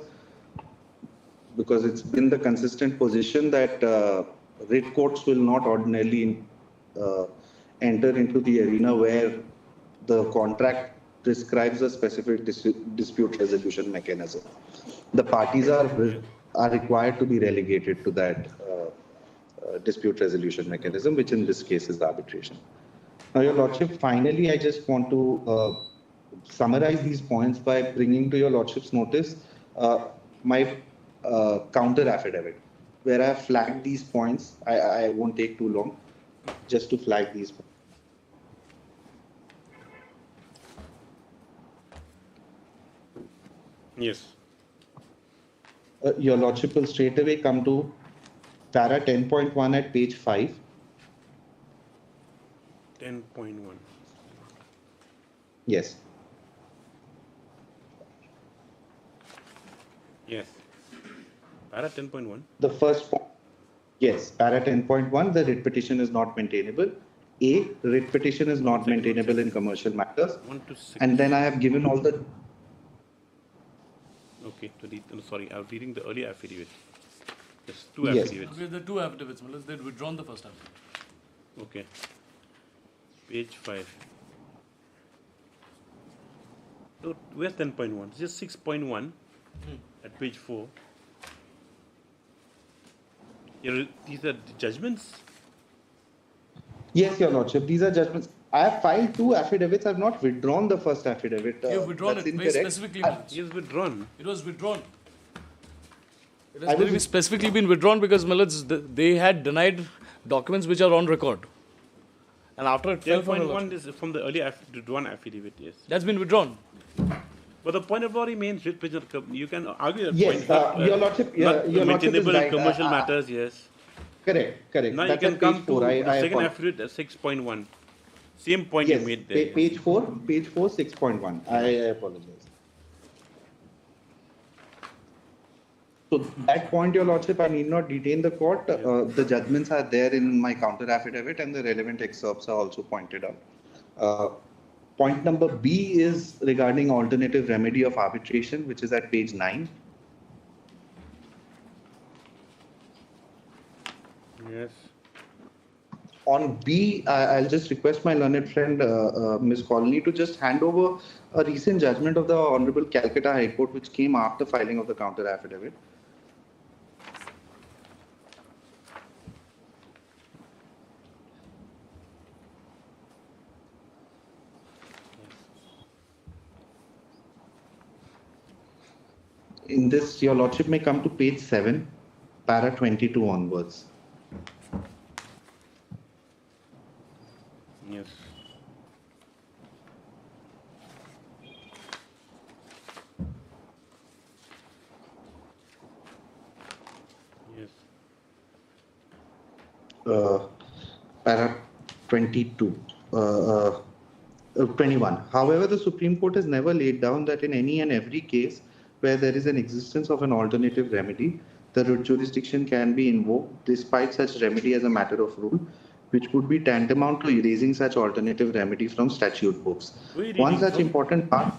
because it's been the consistent position that writ courts will not ordinarily enter into the arena where the contract prescribes a specific dispute resolution mechanism. The parties are required to be relegated to that dispute resolution mechanism, which in this case is arbitration. Now, Your Lordship, finally, I just want to summarize these points by bringing to Your Lordship's notice my counter affidavit, where I have flagged these points. I won't take too long just to flag these points. Yes. Your Lordship will straight away come to para 10.1 at page 5. 10.1. Yes. Yes. Para 10.1. The first point. Yes, para 10.1, the writ petition is not maintainable. A, writ petition is not maintainable in commercial matters. 1 to 6. And then I have given all the... Okay, sorry, I was reading the earlier affidavit. There's two Yes. affidavits. Okay, the two affidavits, Malas, they'd withdrawn the first affidavit. Okay. Page 5. So, where's 10.1? It's just 6.1 at page 4. These are judgments? Yes, Your Lordship, these are judgments. I have filed two affidavits. I have not withdrawn the first affidavit. You have withdrawn That's it very incorrect. specifically. He has withdrawn. It was withdrawn. It I has will- very specifically been withdrawn because they had denied documents which are on record. And after it fell from the 10.1 is from the earlier withdrawn affidavit, yes. That's been withdrawn. But the point of law remains, writ petition, you can argue that Yes, point. Your Lordship, not Your Lordship is maintainable in right. commercial matters, yes. Correct. Now That's you can at come page to 4. the second apologize. affidavit at 6.1. Same point Yes, you made there. page 4, 6.1. I apologize. So that point, Your Lordship, I need not detain the court. The judgments are there in my counter affidavit and the relevant excerpts are also pointed out. Point number B is regarding alternative remedy of arbitration, which is at page 9. Yes. On B, I'll just request my learned friend, Ms. Colony, to just hand over a recent judgment of the Honorable Calcutta High Court, which came after filing of the counter affidavit. In this, Your Lordship may come to page 7, para 22 onwards. Yes. Yes. Para 22. 21. However, the Supreme Court has never laid down that in any and every case where there is an existence of an alternative remedy, the writ jurisdiction can be invoked despite such remedy as a matter of rule, which would be tantamount to erasing such alternative remedy from statute books. One such important part,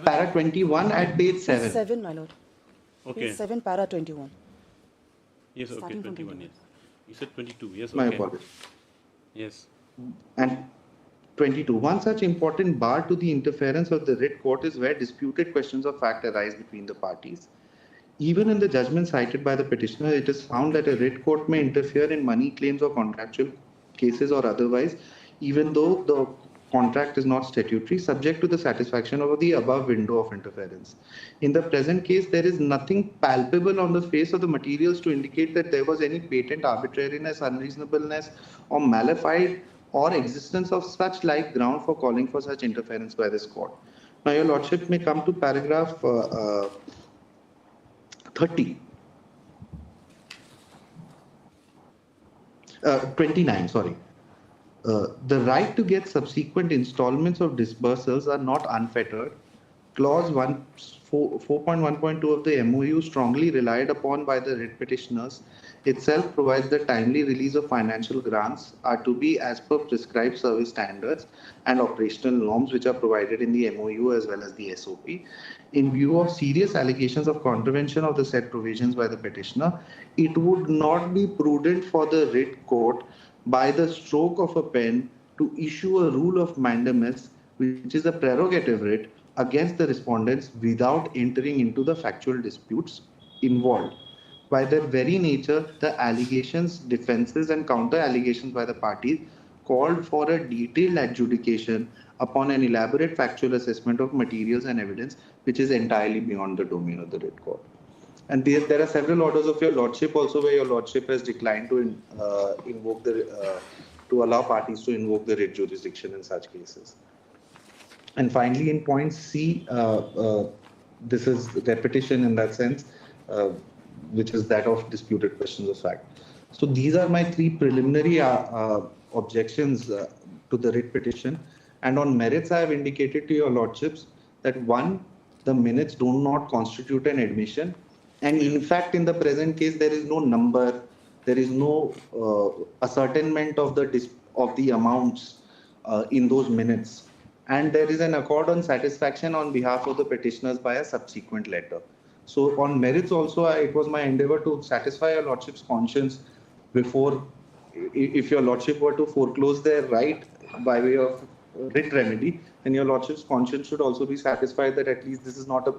para 21 at page 7. 7, my lord. Okay. Page 7, para 21. Yes, okay, Starting from 21, yes. You said 22, yes, My okay. apologies. Yes. And 22. One such important bar to the interference of the writ court is where disputed questions of fact arise between the parties. Even in the judgment cited by the petitioner, it is found that a writ court may interfere in money claims or contractual cases or otherwise, even though the contract is not statutory, subject to the satisfaction of the above window of interference. In the present case, there is nothing palpable on the face of the materials to indicate that there was any patent arbitrariness, unreasonableness, or malafide or existence of such like ground for calling for such interference by this court. Now, your lordship may come to paragraph 30. 29, sorry. The right to get subsequent installments of disbursals are not unfettered. Clause 4.1.2 of the MOU, strongly relied upon by the writ petitioners, itself provides the timely release of financial grants are to be as per prescribed service standards and operational norms which are provided in the MOU as well as the SOP. In view of serious allegations of contravention of the said provisions by the petitioner, it would not be prudent for the writ court by the stroke of a pen to issue a rule of mandamus, which is a prerogative writ, against the respondents without entering into the factual disputes involved. By their very nature, the allegations, defenses, and counter allegations by the parties called for a detailed adjudication upon an elaborate factual assessment of materials and evidence, which is entirely beyond the domain of the writ court. And there are several orders of your lordship also where your lordship has declined to invoke the to allow parties to invoke the writ jurisdiction in such cases. And finally, in point C, this is repetition in that sense, which is that of disputed questions of fact. So these are my three preliminary objections to the writ petition. And on merits, I have indicated to your lordships that one, the minutes do not constitute an admission. And in fact, in the present case, there is no number, there is no ascertainment of the amounts in those minutes. And there is an accord on satisfaction on behalf of the petitioners by a subsequent letter. So on merits also, it was my endeavor to satisfy your lordship's conscience before, if your lordship were to foreclose their right by way of writ remedy, then your lordship's conscience should also be satisfied that at least this is not a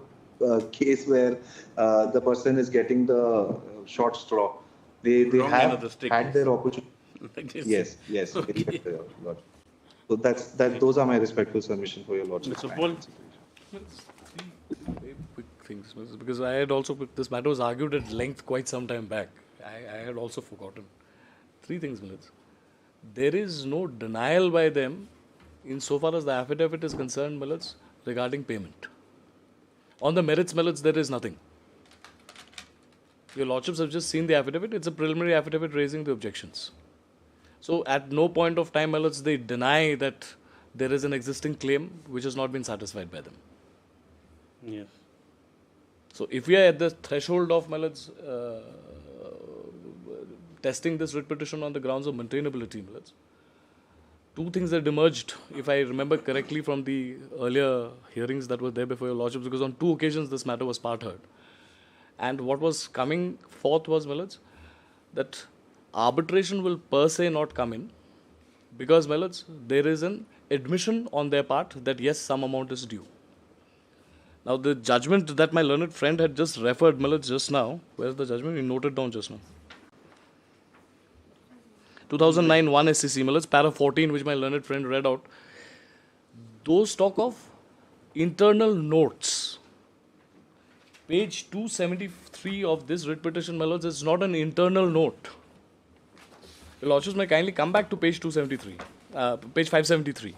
case where the person is getting the short straw. They have had their opportunity. Yes. Okay. So those are my respectful submission for your lordship. Mr. Paul, quick things, because I had also, this matter was argued at length quite some time back. I had also forgotten. Three things, minutes. There is no denial by them insofar as the affidavit is concerned, Millets, regarding payment. On the merits, Millets, there is nothing. Your lordships have just seen the affidavit. It's a preliminary affidavit raising the objections. So at no point of time, Millets, they deny that there is an existing claim which has not been satisfied by them. Yes. So if we are at the threshold of Millets, testing this writ petition on the grounds of maintainability, Millets, two things that emerged, if I remember correctly, from the earlier hearings that were there before your lordships, because on two occasions this matter was part heard. And what was coming forth was, Millets, that arbitration will per se not come in, because, Millets, there is an admission on their part that yes, some amount is due. Now the judgment that my learned friend had just referred, Millets, just now, where's the judgment? He noted down just now. 2009 1 SCC, Millets, para 14, which my learned friend read out. Those talk of internal notes. Page 273 of this writ petition, Millets, is not an internal note. Your lordships may kindly come back to page 273, page 573.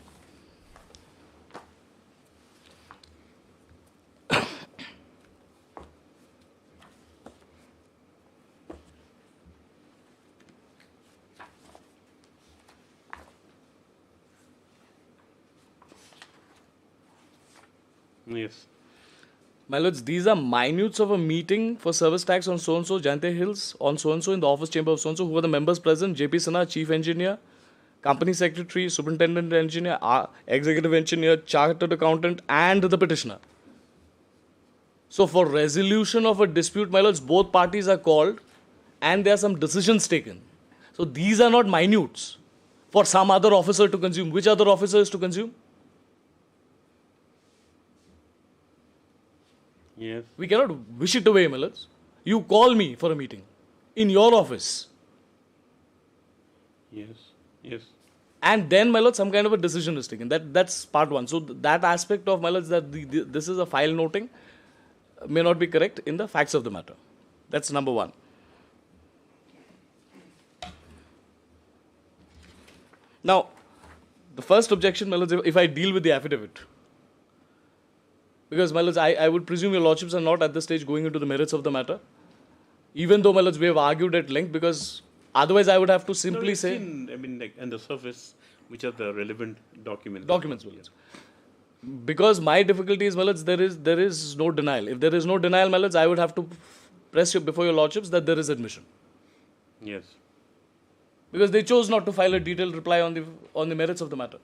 Yes. My lords, these are minutes of a meeting for service tax on so-and-so, Jante Hills, on so-and-so, in the office chamber of so-and-so, who are the members present, JP Sinha, Chief Engineer, Company Secretary, Superintendent Engineer, Executive Engineer, Chartered Accountant, and the petitioner. So for resolution of a dispute, my lords, both parties are called, and there are some decisions taken. So these are not minutes for some other officer to consume. Which other officer is to consume? Yes. We cannot wish it away, my lords. You call me for a meeting in your office. Yes. Yes. And then, my lord, some kind of a decision is taken. That's part one. So that aspect of, my lords, that this is a file noting may not be correct in the facts of the matter. That's number one. Now, the first objection, my lords, if I deal with the affidavit, because, my lords, I would presume your lordships are not at this stage going into the merits of the matter, even though, my lords, we have argued at length, because otherwise I would have to simply say... on the surface, which are the relevant documents? Documents, my lords. Because my difficulty is, my lords, there is no denial. If there is no denial, my lords, I would have to press before your lordships that there is admission. Yes. Because they chose not to file a detailed reply on the merits of the matter.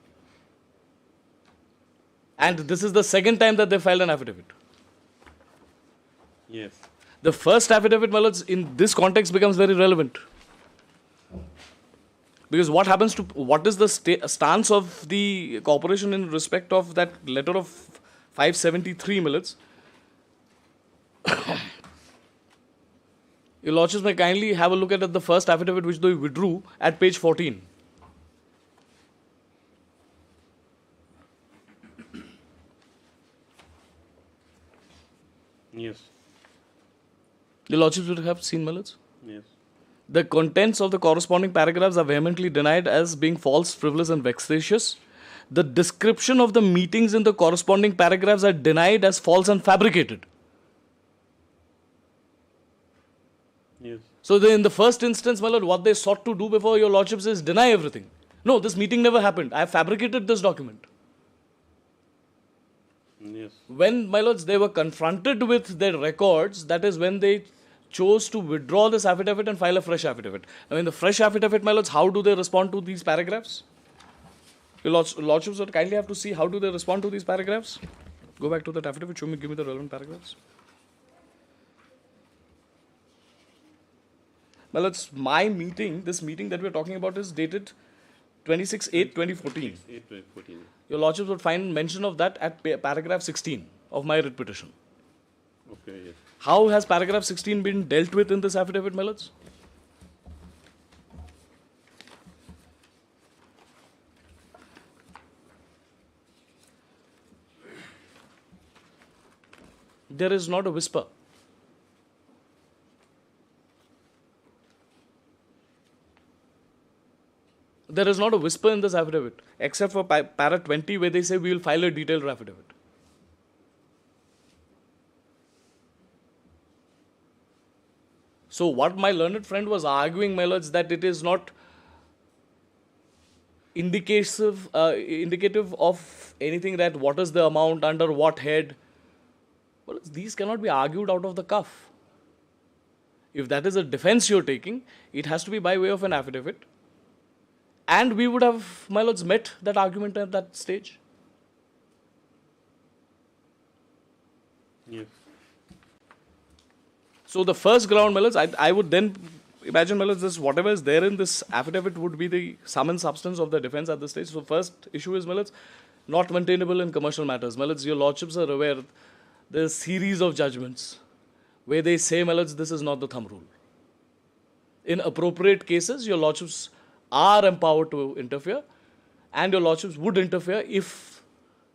And this is the second time that they filed an affidavit. Yes. The first affidavit, my lords, in this context becomes very relevant. Because what is the stance of the corporation in respect of that letter of 573, my lords? Your lordships may kindly have a look at the first affidavit which they withdrew at page 14. Yes. The lordships would have seen, my lords? Yes. The contents of the corresponding paragraphs are vehemently denied as being false, frivolous and vexatious. The description of the meetings in the corresponding paragraphs are denied as false and fabricated. Yes. So in the first instance, my lord, what they sought to do before your lordships is deny everything. No, this meeting never happened. I have fabricated this document. Yes. When, my lords, they were confronted with their records, that is when they chose to withdraw this affidavit and file a fresh affidavit. Now, in the fresh affidavit, my lords, how do they respond to these paragraphs? Your lordships would kindly have to see how do they respond to these paragraphs. Go back to that affidavit, give me the relevant paragraphs. My lords, this meeting that we are talking about is dated 26/8/2014. 8/2014. Your lordships would find mention of that at paragraph 16 of my writ petition. Okay, yes. How has paragraph 16 been dealt with in this affidavit, my lords? There is not a whisper. There is not a whisper in this affidavit, except for para 20 where they say we will file a detailed affidavit. So what my learned friend was arguing, my lords, that it is not indicative of anything, that what is the amount, under what head. Well, these cannot be argued out of the cuff. If that is a defense you're taking, it has to be by way of an affidavit. And we would have, my lords, met that argument at that stage. Yes. So the first ground, my lords, I would then imagine, my lords, this whatever is there in this affidavit would be the sum and substance of the defense at this stage. So first issue is, my lords, not maintainable in commercial matters. My lords, your lordships are aware there's a series of judgments where they say, my lords, this is not the thumb rule. In appropriate cases, your lordships are empowered to interfere, and your lordships would interfere if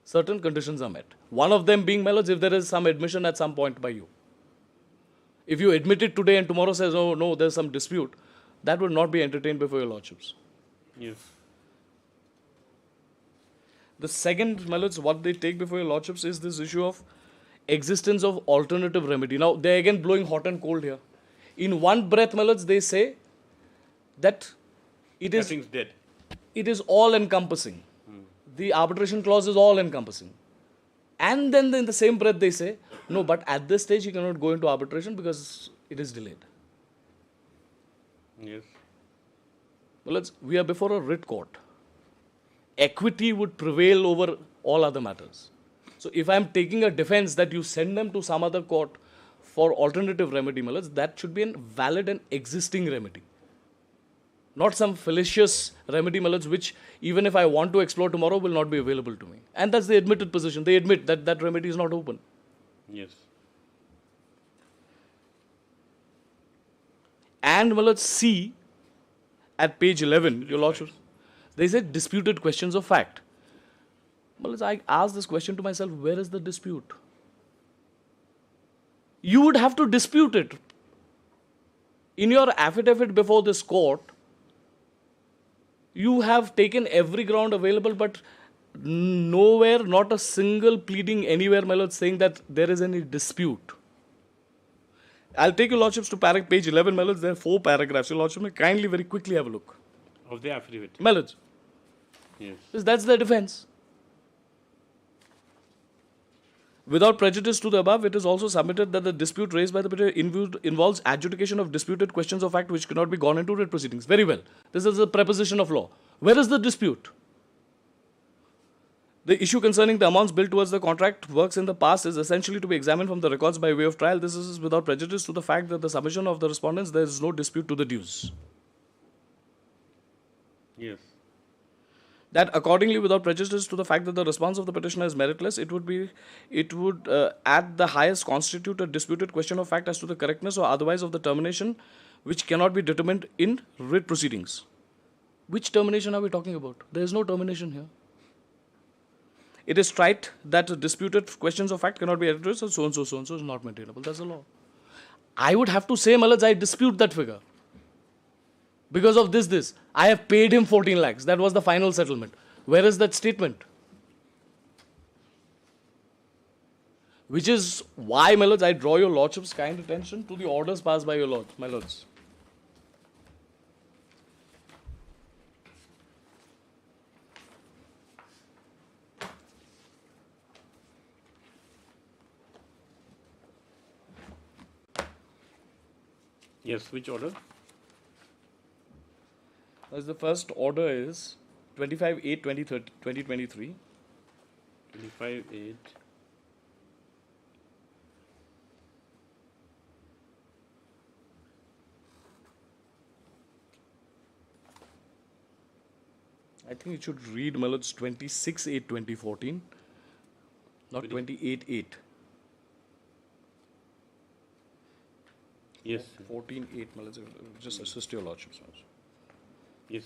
certain conditions are met. One of them being, my lords, if there is some admission at some point by you. If you admit it today and tomorrow says, oh no, there's some dispute, that would not be entertained before your lordships. Yes. The second, my lords, what they take before your lordships is this issue of existence of alternative remedy. Now, they're again blowing hot and cold here. In one breath, my lords, they say that Nothing's dead. It is all-encompassing. The arbitration clause is all-encompassing. And then in the same breath they say, no, but at this stage you cannot go into arbitration because it is delayed. Yes. Well, we are before a writ court. Equity would prevail over all other matters. So if I am taking a defense that you send them to some other court for alternative remedy, my lords, that should be a valid and existing remedy. Not some fallacious remedy, my lords, which even if I want to explore tomorrow will not be available to me. And that's the admitted position. They admit that that remedy is not open. Yes. And well, let's see at page 11, Your Lordship, they said disputed questions of fact. Well, I asked this question to myself, where is the dispute? You would have to dispute it. In your affidavit before this court, you have taken every ground available, but nowhere, not a single pleading anywhere, my lord, saying that there is any dispute. I'll take your lordships to page 11, my lords. There are 4 paragraphs. Your lordship may kindly very quickly have a look. Of the affidavit? My lords. Yes. That's the defense. Without prejudice to the above, it is also submitted that the dispute raised by the petitioner involves adjudication of disputed questions of fact which cannot be gone into writ proceedings. Very well. This is a preposition of law. Where is the dispute? The issue concerning the amounts billed towards the contract works in the past is essentially to be examined from the records by way of trial. This is without prejudice to the fact that the submission of the respondents, there is no dispute to the dues. Yes. That accordingly, without prejudice to the fact that the response of the petitioner is meritless, it would at the highest constitute a disputed question of fact as to the correctness or otherwise of the termination, which cannot be determined in writ proceedings. Which termination are we talking about? There is no termination here. It is trite that disputed questions of fact cannot be addressed, so and so is not maintainable. That's the law. I would have to say, Malaj, I dispute that figure. Because of this. I have paid him 14 lakhs. That was the final settlement. Where is that statement? Which is why, my lords, I draw your lordship's kind attention to the orders passed by your lords, my lords. Yes, which order? As the first order is 25/8/2023. 25/8. I think it should read, my lords, 26/8/2014, not 28/8. Yes. 14/8, my lords. Just assist your lordships. Yes.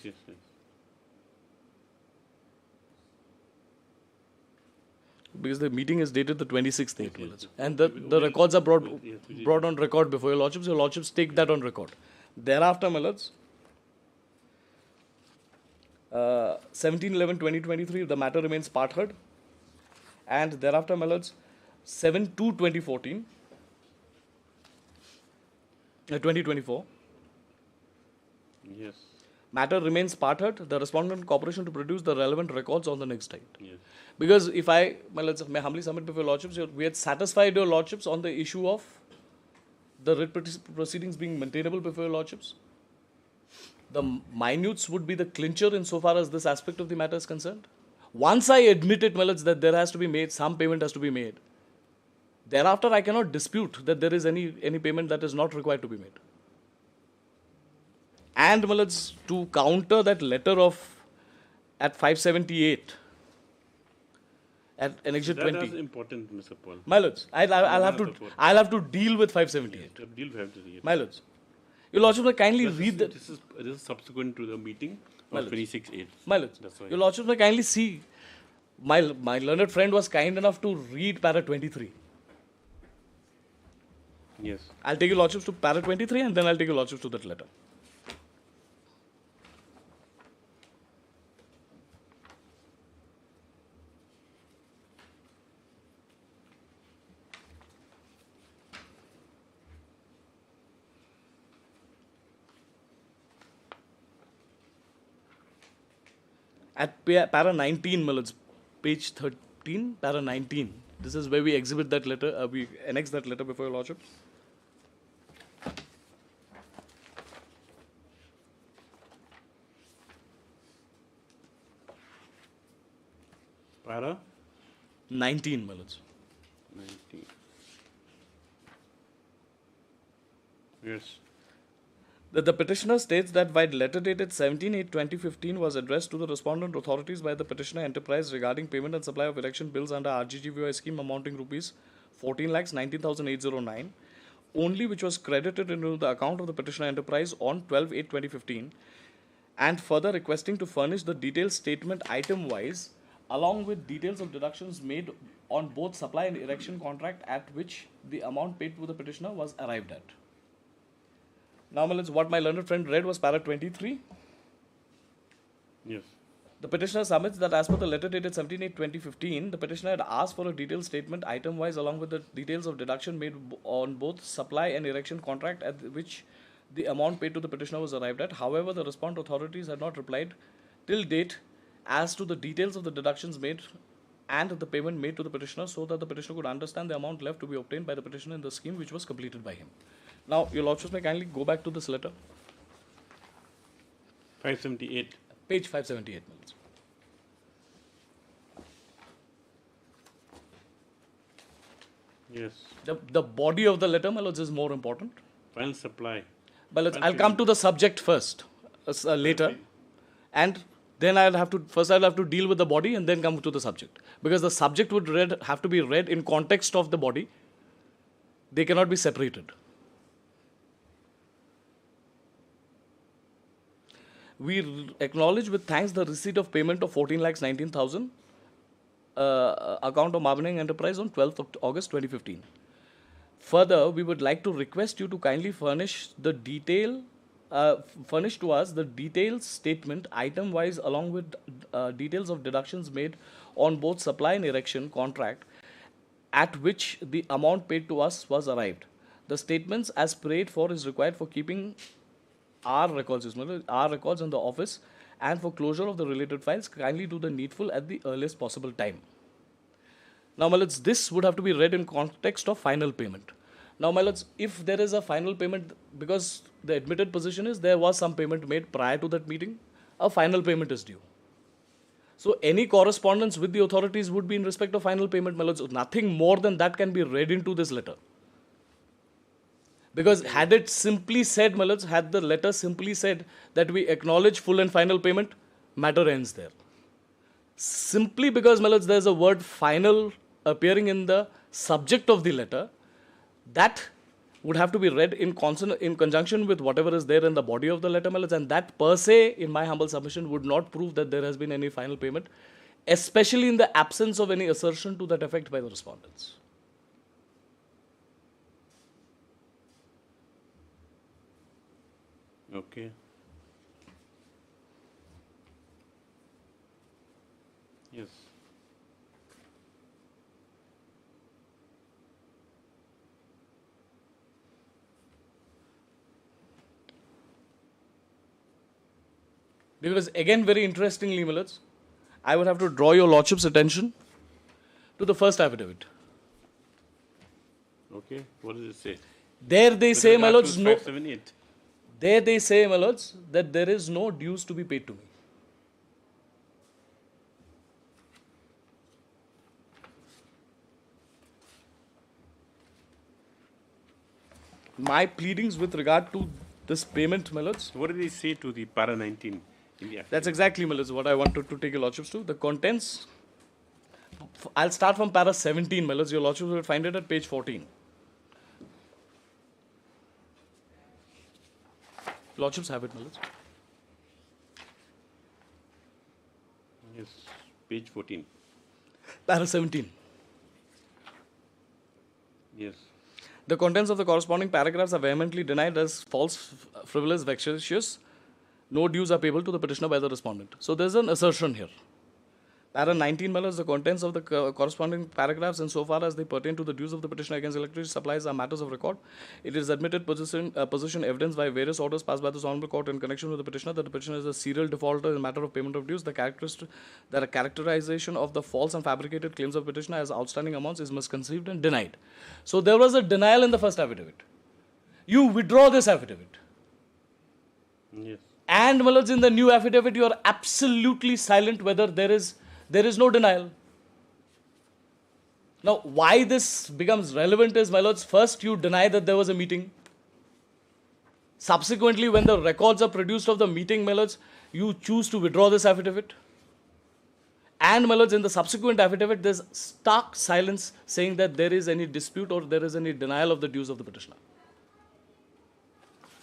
Because the meeting is dated the 26th, yes. And the records are brought on record before your lordships. Your lordships take that on record. Thereafter, my lords, 17/11/2023, the matter remains part heard. And thereafter, my lords, 7/2/2014, 2024. Yes. Matter remains part heard. The respondent corporation to produce the relevant records on the next date. Yes. Because if I, my lords, may humbly submit before your lordships, we had satisfied your lordships on the issue of the writ proceedings being maintainable before your lordships. The minutes would be the clincher insofar as this aspect of the matter is concerned. Once I admit it, my lords, that there has to be made, some payment has to be made. Thereafter, I cannot dispute that there is any payment that is not required to be made. And, my lords, to counter that letter of at 578 at Annexure 20. That is important, Mr. Paul. My lords, I'll have to deal with 578. Yes, deal with 578. My lords, your lordship may kindly read that. This is subsequent to the meeting My of lords. 26/8. My lords, That's why. your lordship may kindly see. My learned friend was kind enough to read para 23. Yes. I'll take your lordships to para 23 and then I'll take your lordships to that letter. At para 19, my lords, page 13, para 19. This is where we exhibit that letter, we annex that letter before your lordship. Para? 19, my lords. 19. Yes. That the petitioner states that while letter dated 17/8/2015 was addressed to the respondent authorities by the petitioner enterprise regarding payment and supply of erection bills under RGGVY scheme amounting rupees 14,19,809, only which was credited into the account of the petitioner enterprise on 12/8/2015, and further requesting to furnish the detailed statement item-wise along with details of deductions made on both supply and erection contract at which the amount paid to the petitioner was arrived at. Now, what my learned friend read was para 23. Yes. The petitioner submits that as per the letter dated 17/8/2015, the petitioner had asked for a detailed statement item-wise along with the details of deduction made on both supply and erection contract at which the amount paid to the petitioner was arrived at. However, the respondent authorities had not replied till date as to the details of the deductions made and the payment made to the petitioner so that the petitioner could understand the amount left to be obtained by the petitioner in the scheme which was completed by him. Now, your lordships may kindly go back to this letter. 578. Page 578. Yes. The body of the letter, my lords, is more important. Final supply. But I'll come to the subject first, later, and then I'll have to deal with the body and then come to the subject, because the subject would have to be read in context of the body. They cannot be separated. We acknowledge with thanks the receipt of payment of 14,19,000 account of Marbening Enterprise on 12th of August 2015. Further, we would like to request you to kindly furnish to us the detailed statement item-wise along with details of deductions made on both supply and erection contract at which the amount paid to us was arrived. The statements as prayed for is required for keeping our records in the office and for closure of the related files. Kindly do the needful at the earliest possible time. Now, my lords, this would have to be read in context of final payment. Now, my lords, if there is a final payment, because the admitted position is there was some payment made prior to that meeting, a final payment is due. So, any correspondence with the authorities would be in respect of final payment, my lords. Nothing more than that can be read into this letter. Because had it simply said, my lords, had the letter simply said that we acknowledge full and final payment, matter ends there. Simply because, my lords, there is a word final appearing in the subject of the letter, that would have to be read in conjunction with whatever is there in the body of the letter, my lords, and that per se, in my humble submission, would not prove that there has been any final payment, especially in the absence of any assertion to that effect by the respondents. Okay. Yes. Because again, very interestingly, my lords, I would have to draw your lordship's attention to the first affidavit. Okay. What does it say? There they say, my lords, no. 578. There they say, my lords, that there is no dues to be paid to me. My pleadings with regard to this payment, my lords. What did they say to the para 19 in the affidavit? That's exactly, my lords, what I wanted to take your lordships to. The contents, I'll start from para 17, my lords. Your lordships will find it at page 14. Lordships have it, my lords. Yes, page 14. Para 17. Yes. The contents of the corresponding paragraphs are vehemently denied as false, frivolous, vexatious. No dues are payable to the petitioner by the respondent. So there's an assertion here. Para 19, my lords, the contents of the corresponding paragraphs insofar as they pertain to the dues of the petitioner against electricity supplies are matters of record. It is admitted position evidence by various orders passed by this honorable court in connection with the petitioner that the petitioner is a serial defaulter in matter of payment of dues. The characterization of the false and fabricated claims of petitioner as outstanding amounts is misconceived and denied. So there was a denial in the first affidavit. You withdraw this affidavit. Yes. And, my lords, in the new affidavit, you are absolutely silent whether there is no denial. Now, why this becomes relevant is, my lords, first you deny that there was a meeting. Subsequently, when the records are produced of the meeting, my lords, you choose to withdraw this affidavit. And, my lords, in the subsequent affidavit, there's stark silence saying that there is any dispute or there is any denial of the dues of the petitioner.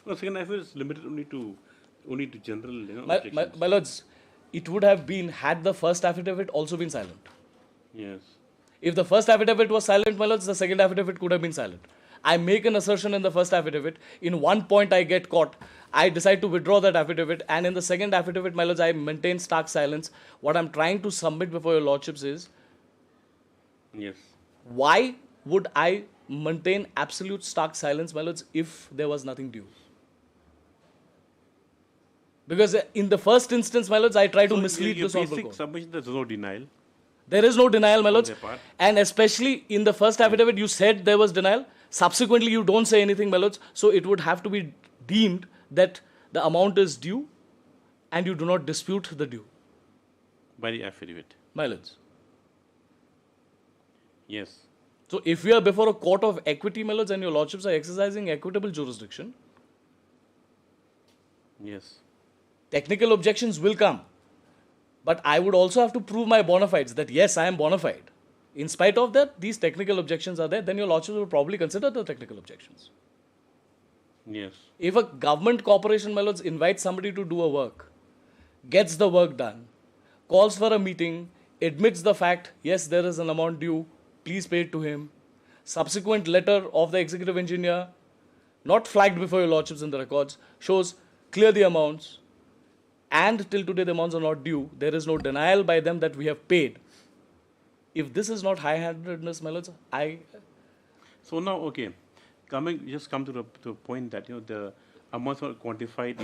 No, second affidavit is limited only to general, objections. My lords, it would have been had the first affidavit also been silent. Yes. If the first affidavit was silent, my lords, the second affidavit could have been silent. I make an assertion in the first affidavit. In one point I get caught. I decide to withdraw that affidavit. And in the second affidavit, my lords, I maintain stark silence. What I'm trying to submit before your lordships is, yes, why would I maintain absolute stark silence, my lords, if there was nothing due? Because in the first instance, my lords, I try to mislead the Honorable Court. Submission, there's no denial. There is no denial, my lords. their part. And especially in the first affidavit, you said there was denial. Subsequently, you don't say anything, my lords. So it would have to be deemed that the amount is due and you do not dispute the due. By the affidavit. My lords. Yes. So if we are before a court of equity, my lords, and your lordships are exercising equitable jurisdiction, yes, technical objections will come. But I would also have to prove my bona fides that yes, I am bona fide. In spite of that, these technical objections are there, then your lordships will probably consider the technical objections. Yes. If a government corporation, my lords, invites somebody to do a work, gets the work done, calls for a meeting, admits the fact, yes, there is an amount due, please pay it to him, subsequent letter of the executive engineer, not flagged before your lordships in the records, shows clear the amounts, and till today the amounts are not due, there is no denial by them that we have paid. If this is not high-handedness, my lords, So now, okay, just come to the point that the amounts are quantified.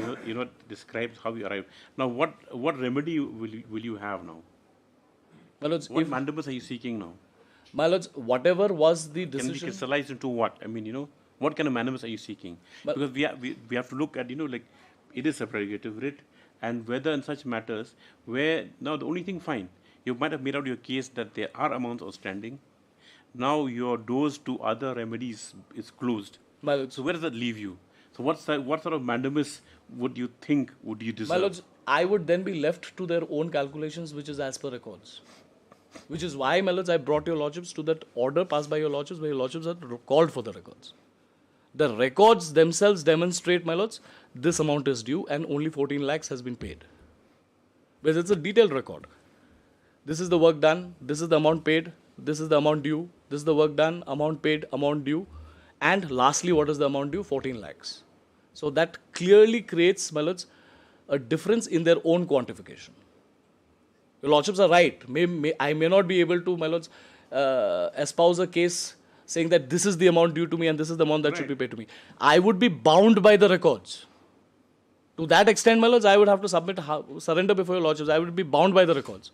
Describes how you arrive. Now, what remedy will you have now? My lords, what mandamus are you seeking now? My lords, whatever was the decision. Can be crystallized into what? I mean, what kind of mandamus are you seeking? Because we have to look at like it is a prerogative writ, and whether in such matters where now the only thing fine. You might have made out your case that there are amounts outstanding. Now your doors to other remedies is closed. So where does that leave you? So what sort of mandamus would you deserve? My lords, I would then be left to their own calculations, which is as per records. Which is why, my lords, I brought your lordships to that order passed by your lordships, where your lordships are called for the records. The records themselves demonstrate, my lords, this amount is due and only 14 lakhs has been paid. Because it's a detailed record. This is the work done, this is the amount paid, this is the amount due, this is the work done, amount paid, amount due, and lastly, what is the amount due? 14 lakhs. So that clearly creates, my lords, a difference in their own quantification. Your lordships are right. I may not be able to, my lords, espouse a case saying that this is the amount due to me and this is the amount that should be paid to me. I would be bound by the records. To that extent, my lords, I would have to surrender before your lordships. I would be bound by the records.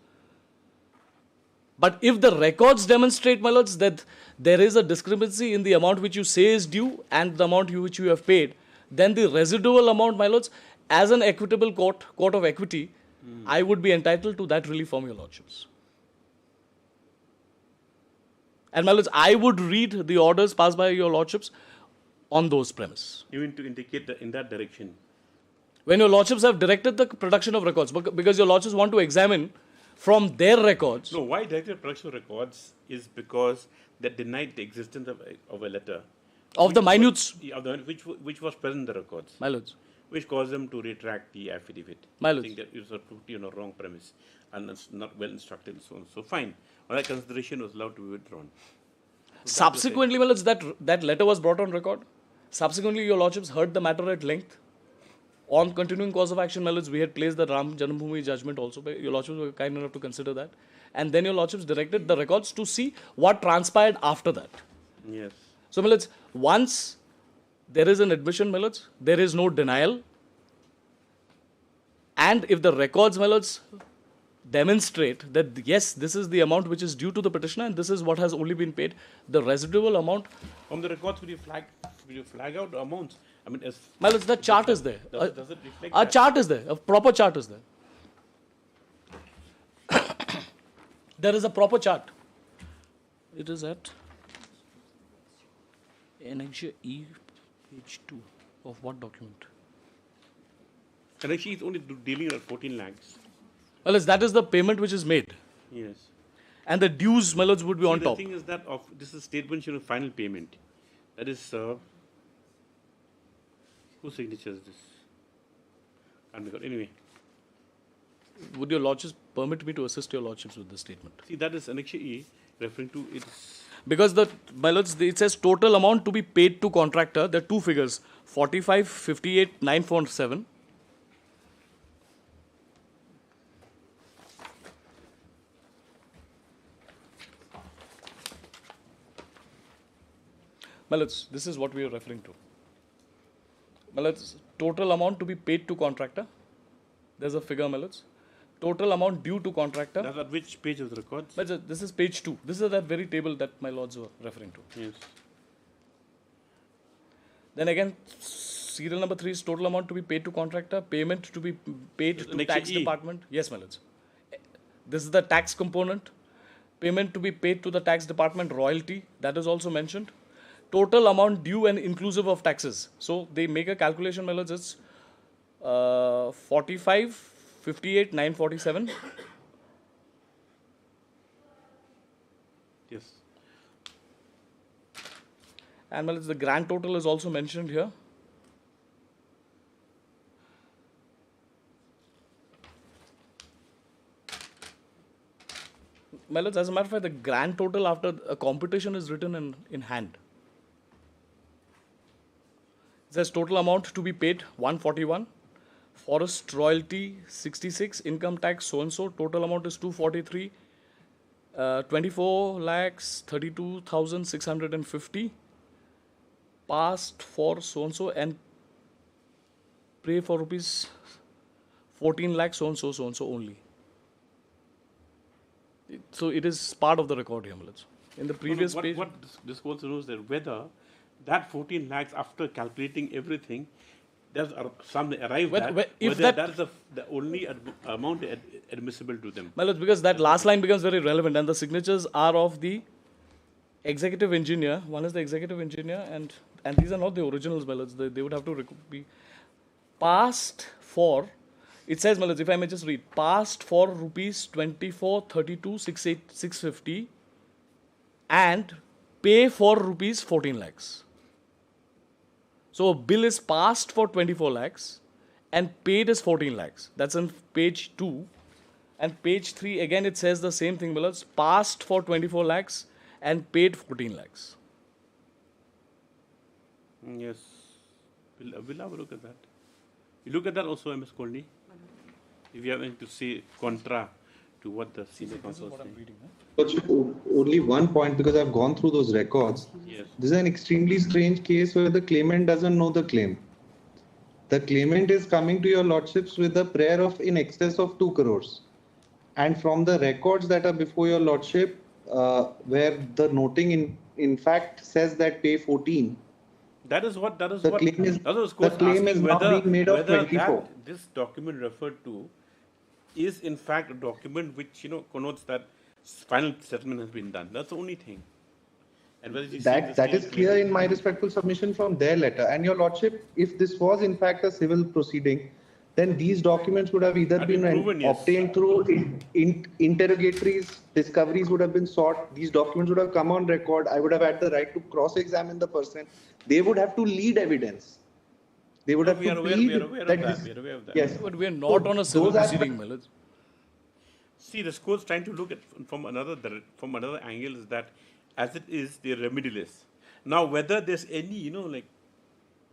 But if the records demonstrate, my lords, that there is a discrepancy in the amount which you say is due and the amount which you have paid, then the residual amount, my lords, as an equitable court of equity, I would be entitled to that relief from your lordships. And my lords, I would read the orders passed by your lordships on those premises. Even to indicate in that direction. When your lordships have directed the production of records, because your lordships want to examine from their records. No, why directed production of records is because they denied the existence of a letter. Of the minutes. Which was present in the records. My lords. Which caused them to retract the affidavit. My lords. I think that it was a wrong premise and it's not well instructed and so on. So fine. All that consideration was allowed to be withdrawn. So subsequently, my lords, that letter was brought on record. Subsequently, your lordships heard the matter at length. On continuing course of action, my lords, we had placed the Ram Janambhoomi judgment also. Your lordships were kind enough to consider that. And then your lordships directed the records to see what transpired after that. Yes. So, my lords, once there is an admission, my lords, there is no denial. And if the records, my lords, demonstrate that yes, this is the amount which is due to the petitioner and this is what has only been paid, the residual amount. From the records, will you flag out amounts? I mean, my lords, the chart is there. Does it reflect a chart is there. A proper chart is there. There is a proper chart. It is at Annexure E, page 2 of what document? Annexure is only dealing with 14 lakhs. Well, that is the payment which is made. Yes. And the dues, my lords, would be on top. The thing is that this is statement of final payment. That is Whose signature is this? Can't be got. Anyway. Would your lordships permit me to assist your lordships with this statement? See, that is Annexure E referring to its. Because my lords, it says total amount to be paid to contractor. There are two figures: 45, 58, 947. My lords, this is what we are referring to. My lords, total amount to be paid to contractor. There's a figure, my lords. Total amount due to contractor. That's at which page of the records? But this is page 2. This is that very table that my lords were referring to. Yes. Then again, serial number 3 is total amount to be paid to contractor, payment to be paid to tax department. Yes, my lords. This is the tax component. Payment to be paid to the tax department, royalty, that is also mentioned. Total amount due and inclusive of taxes. So they make a calculation, my lords, it's 45, 58, 947. Yes. And well, the grand total is also mentioned here. My lords, as a matter of fact, the grand total after a competition is written in hand. It says total amount to be paid 141. Forest royalty 66, income tax so and so, total amount is 243, 24 lakhs 32,650, passed for so and so, and pay for rupees 14 lakhs so and so only. So it is part of the record here, Malaj. In the previous page. What this also knows that whether that 14 lakhs after calculating everything, there's some arrived at whether that is the only amount admissible to them. Well, it's because that last line becomes very relevant, and the signatures are of the executive engineer. One is the executive engineer, and these are not the originals, Malaj. They would have to be passed for. It says, Malaj, if I may just read, passed for rupees 24,32,650 and pay for rupees 14 lakhs. So a bill is passed for 24 lakhs and paid is 14 lakhs. That's on page 2. And page 3, again it says the same thing, Malaj, passed for 24 lakhs and paid 14 lakhs. Yes. We'll have a look at that. You look at that also, Ms. Kolni. If you have anything to say contra to what the senior counsel is saying. Only one point, because I've gone through those records. Yes. This is an extremely strange case where the claimant doesn't know the claim. The claimant is coming to your lordships with a prayer of in excess of 2 crores. And from the records that are before your lordship, where the noting in fact says that pay 14. That is what the claim is now being made of 24. This document referred to is in fact a document which connotes that final settlement has been done. That's the only thing. And whether that is clear in my respectful submission from their letter. And your lordship, if this was in fact a civil proceeding, then these documents would have either been obtained through interrogatories, discoveries would have been sought, these documents would have come on record, I would have had the right to cross-examine the person, they would have to lead evidence. They would have to plead. We are aware of that. Yes. But we are not on a civil proceeding, Malaj. See, the court's trying to look at from another angle is that as it is, they're remedialist. Now, whether there's any,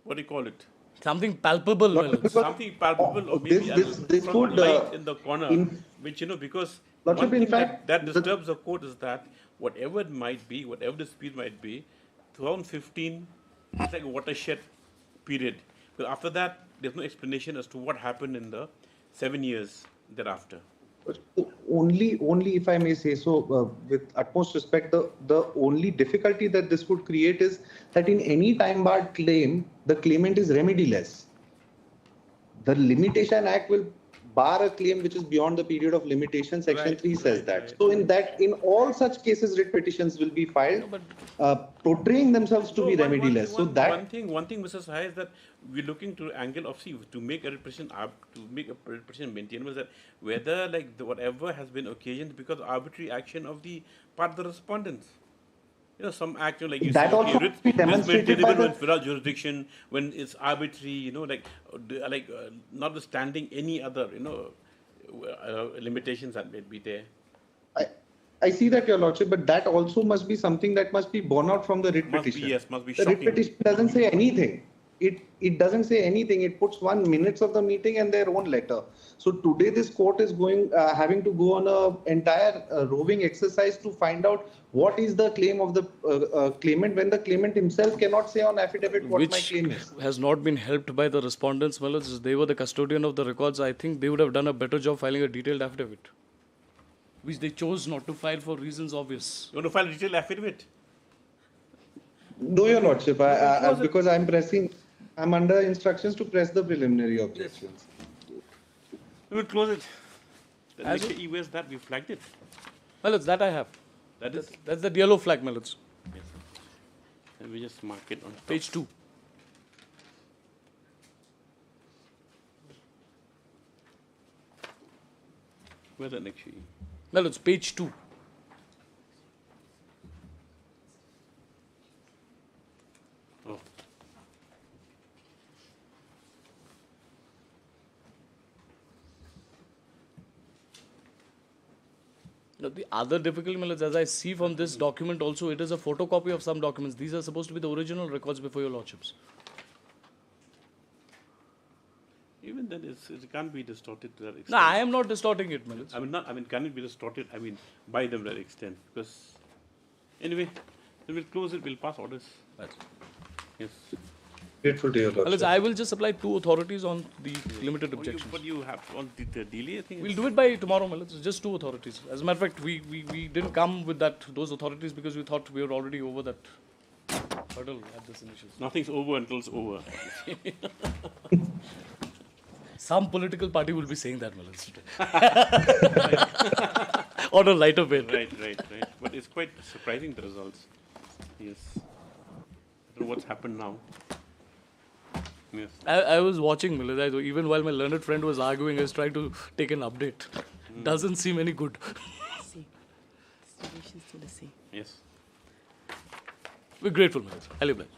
what do you call it? Something palpable, Malaj. Something palpable, or maybe this from could, light in the corner, which, because one thing that disturbs the court is that whatever it might be, whatever the dispute might be, 2015 is like a watershed period. But after that, there's no explanation as to what happened in the 7 years thereafter. Only if I may say so, with utmost respect, the only difficulty that this would create is that in any time-barred claim, the claimant is remediless. The Limitation Act will bar a claim which is beyond the period of limitation. Section 3 says that. So in all such cases, writ petitions will be filed, portraying themselves to be remediless. One thing, Mr. Sahai, is that we're looking to angle of to make a repression maintainable, that whether whatever has been occasioned because of arbitrary action of the part of the respondents. You know, some act, like you That say, also okay, must be demonstrated by the... without jurisdiction, when it's arbitrary, you know, notwithstanding any other, limitations that may be there. I see that, Your Lordship, but that also must be something that must be borne out from the writ petition. Must be the shocking. writ petition doesn't say anything. It doesn't say anything. It puts 1 minute of the meeting and their own letter. So today this court is having to go on an entire roving exercise to find out what is the claim of the claimant, when the claimant himself cannot say on affidavit what my claim is. Which has not been helped by the respondents. Well, they were the custodian of the records. I think they would have done a better job filing a detailed affidavit, which they chose not to file for reasons obvious. You want to file a detailed affidavit? No, Your Lordship, because I'm under instructions to press the preliminary objections. We will close it. As The e-waste that we flagged it. Well, it's that I have. That's the yellow flag, Melons. Yes. And we just mark it on top. Page 2. Where's the next sheet? Well, it's page 2. Oh. Now, the other difficulty, Melons, as I see from this document also, it is a photocopy of some documents. These are supposed to be the original records before your lordships. Even then, it can't be distorted to that extent. No, I am not distorting it, Melons. Can it be distorted? By them to that extent. Because, anyway, then we'll close it, we'll pass orders. Right. Yes. Grateful to your lordship. Melons, I will just apply 2 authorities on the limited objections. But you have on the delay, I think. We'll do it by tomorrow, Melons. Just 2 authorities. As a matter of fact, we didn't come with those authorities because we thought we were already over that hurdle at this initial. Nothing's over until it's over. Some political party will be saying that, Melons, today. On a lighter vein. Right. But it's quite surprising, the results. Yes. I don't know what's happened now. Yes. I was watching, Melons. Even while my learned friend was arguing, I was trying to take an update. Doesn't seem any good. Distributions to the sea. Yes. We're grateful, Melons. I'll leave that.